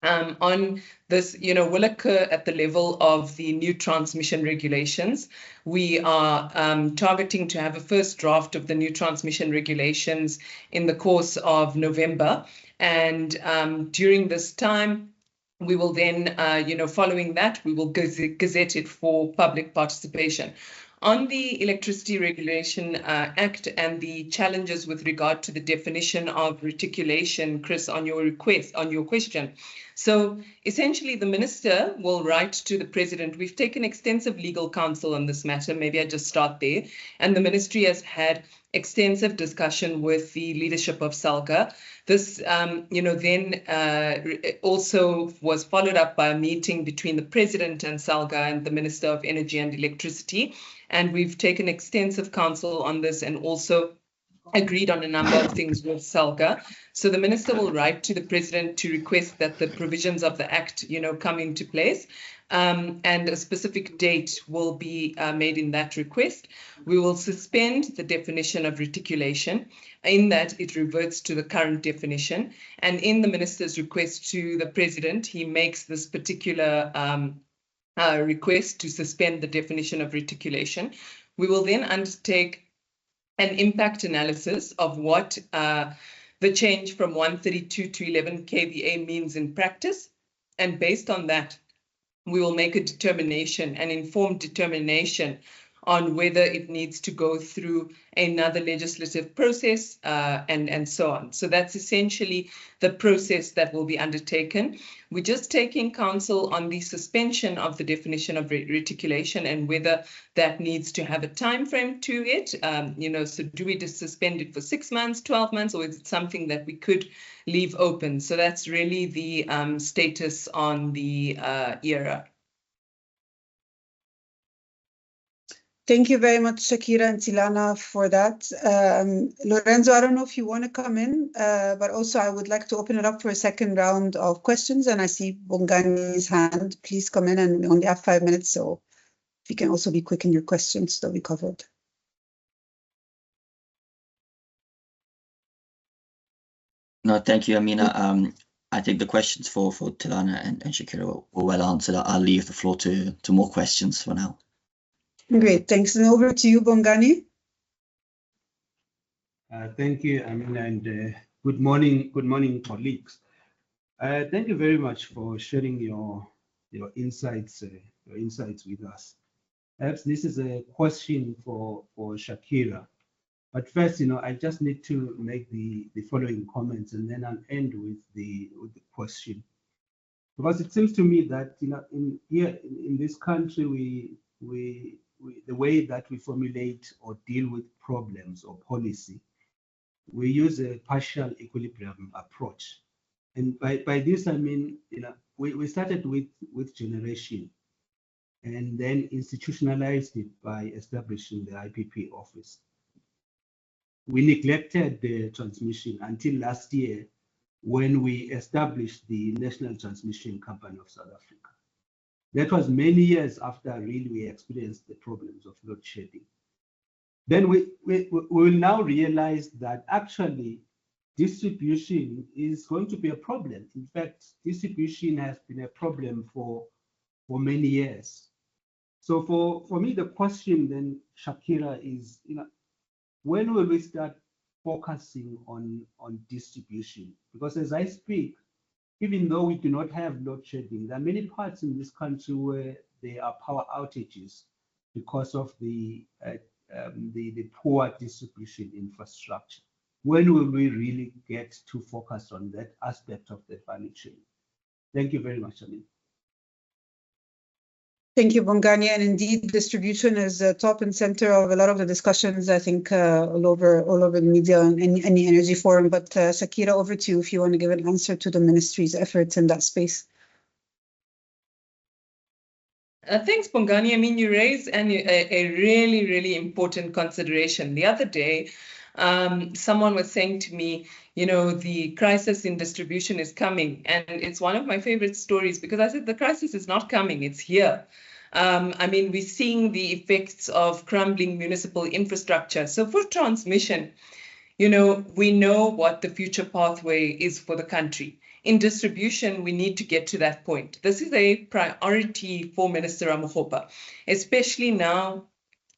[SPEAKER 6] on this, will occur at the level of the new transmission regulations. We are targeting to have a first draft of the new transmission regulations in the course of November. And during this time, we will then, following that, we will gazette it for public participation. On the Electricity Regulation Act and the challenges with regard to the definition of reticulation, Chris, on your question. So essentially, the minister will write to the president. We've taken extensive legal counsel on this matter. Maybe I just start there. And the ministry has had extensive discussion with the leadership of SALGA. This, then also was followed up by a meeting between the president and SALGA and the Minister of Energy and Electricity. And we've taken extensive counsel on this and also agreed on a number of things with SALGA. So the minister will write to the president to request that the provisions of the act, come into place. And a specific date will be made in that request. We will suspend the definition of reticulation in that it reverts to the current definition. And in the minister's request to the president, he makes this particular request to suspend the definition of reticulation. We will then undertake an impact analysis of what the change from 132 to 11 kVA means in practice. And based on that, we will make a determination, an informed determination on whether it needs to go through another legislative process and so on. So that's essentially the process that will be undertaken. We're just taking counsel on the suspension of the definition of reticulation and whether that needs to have a time frame to it. So do we just suspend it for 6 months, 12 months, or is it something that we could leave open? So that's really the status on the ERA.
[SPEAKER 5] Thank you very much, Shakira and Tilana, for that. Lorenzo, I don't know if you want to come in, but also I would like to open it up for a second round of questions. And I see Bongani's hand. Please come in, and we only have 5 minutes. So if you can also be quick in your questions, they'll be covered.
[SPEAKER 1] No, thank you, Amina. I think the questions for Tilana and Shakira were well answered. I'll leave the floor to more questions for now.
[SPEAKER 5] Great, thanks. And over to you, Bongani.
[SPEAKER 8] Thank you, Amina, and good morning, colleagues. Thank you very much for sharing your insights with us. Perhaps this is a question for Shakira, but first, I just need to make the following comments, and then I'll end with the question, because it seems to me that in this country the way that we formulate or deal with problems or policy, we use a partial equilibrium approach. And by this, I mean, we started with generation and then institutionalized it by establishing the IPP office. we neglected the transmission until last year when we established the National Transmission Company of South Africa. That was many years after really we experienced the problems of load shedding. Then we will now realize that actually distribution is going to be a problem. In fact, distribution has been a problem for many years. So for me, the question then, Shakira, is, when will we start focusing on distribution? Because as I speak, even though we do not have load shedding, there are many parts in this country where there are power outages because of the poor distribution infrastructure. When will we really get to focus on that aspect of the value chain? Thank you very much, Amin.
[SPEAKER 5] Thank you, Bongani. And indeed, distribution is top and center of a lot of the discussions, I think, all over the media and any energy forum. But Shakira, over to you if you want to give an answer to the ministry's efforts in that space.
[SPEAKER 6] Thanks, Bongani. I mean, you raise a really, really important consideration. The other day, someone was saying to me, the crisis in distribution is coming. And it's one of my favorite stories because I said the crisis is not coming, it's here. I mean, we're seeing the effects of crumbling municipal infrastructure. So for transmission, we know what the future pathway is for the country. In distribution, we need to get to that point. This is a priority for Minister Ramokgopa, especially now,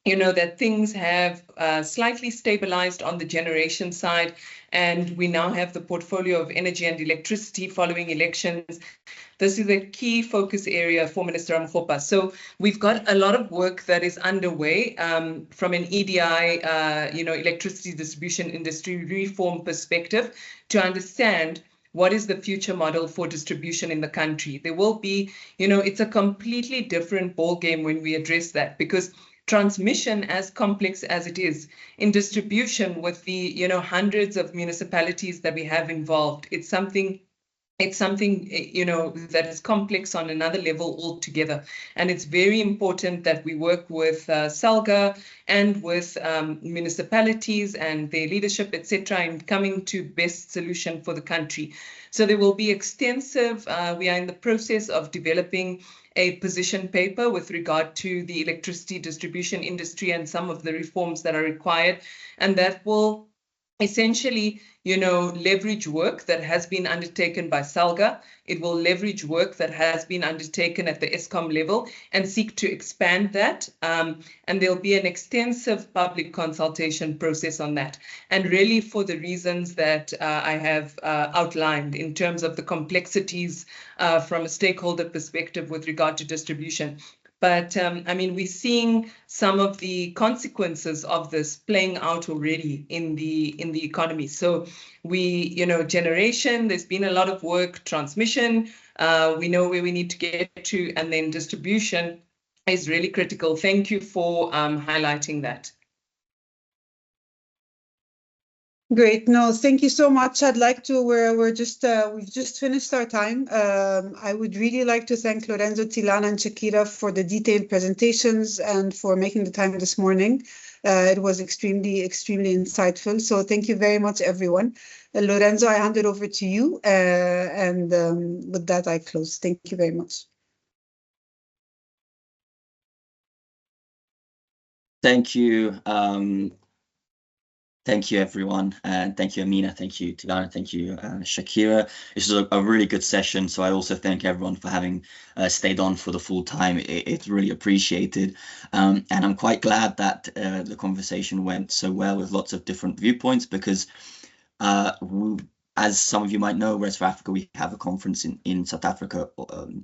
[SPEAKER 6] that things have slightly stabilized on the generation side, and we now have the portfolio of energy and electricity following elections. This is a key focus area for Minister Ramokgopa. So we've got a lot of work that is underway from an EDI, electricity distribution industry reform perspective to understand what is the future model for distribution in the country. There will be, it's a completely different ballgame when we address that, because transmission, as complex as it is, in distribution with the hundreds of municipalities that we have involved, it's something that is complex on another level altogether. And it's very important that we work with SALGA and with municipalities and their leadership, etc., in coming to best solution for the country. So there will be extensive, we are in the process of developing a position paper with regard to the electricity distribution industry and some of the reforms that are required. And that will essentially, leverage work that has been undertaken by SALGA. It will leverage work that has been undertaken at the ESCOM level and seek to expand that. And there'll be an extensive public consultation process on that. And really for the reasons that I have outlined in terms of the complexities from a stakeholder perspective with regard to distribution. But I mean, we're seeing some of the consequences of this playing out already in the economy. So we, generation, there's been a lot of work, transmission, we know where we need to get to, and then distribution is really critical. Thank you for highlighting that.
[SPEAKER 5] Great. No, thank you so much. I'd like to, we've just finished our time. I would really like to thank Lorenzo, Tilana, and Shakira for the detailed presentations and for making the time this morning. It was extremely, extremely insightful. So thank you very much, everyone. Lorenzo, I hand it over to you. And with that, I close. Thank you very much.
[SPEAKER 1] Thank you. Thank you, everyone. And thank you, Amina. Thank you, Tilana. Thank you, Shakira. This was a really good session. So I also thank everyone for having stayed on for the full time. It's really appreciated. And I'm quite glad that the conversation went so well with lots of different viewpoints, because as some of you might know, Rest for Africa, we have a conference in South Africa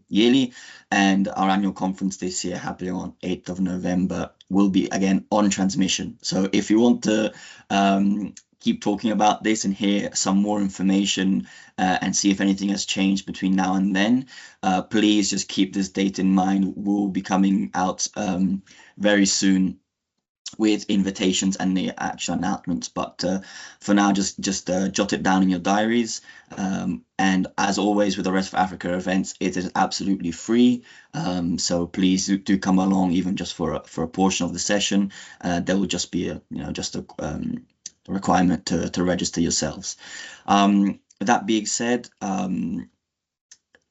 [SPEAKER 1] yearly, and our annual conference this year, happening on 8th of November, will be again on transmission. So if you want to keep talking about this and hear some more information and see if anything has changed between now and then, please just keep this date in mind. We'll be coming out very soon with invitations and the actual announcements, but for now, just jot it down in your diaries. And as always with the Rest for Africa events, it is absolutely free. So please do come along, even just for a portion of the session. There will just be requirement to register yourselves. That being said,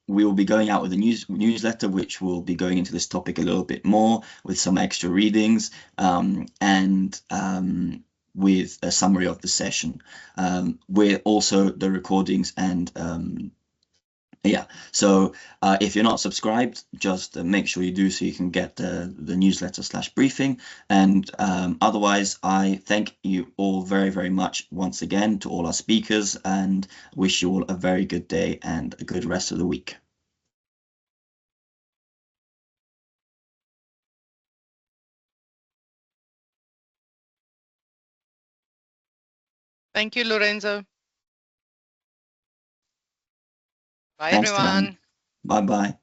[SPEAKER 1] we will be going out with a newsletter, which will be going into this topic a little bit more with some extra readings and with a summary of the session. We're also the recordings and yeah, so if you're not subscribed, just make sure you do so you can get the newsletter / briefing. And otherwise, I thank you all very, very much once again to all our speakers and wish you all a very good day and a good rest of the week.
[SPEAKER 4] Thank you, Lorenzo. Bye,
[SPEAKER 1] Thanks,
[SPEAKER 4] everyone.
[SPEAKER 1] Bye-bye.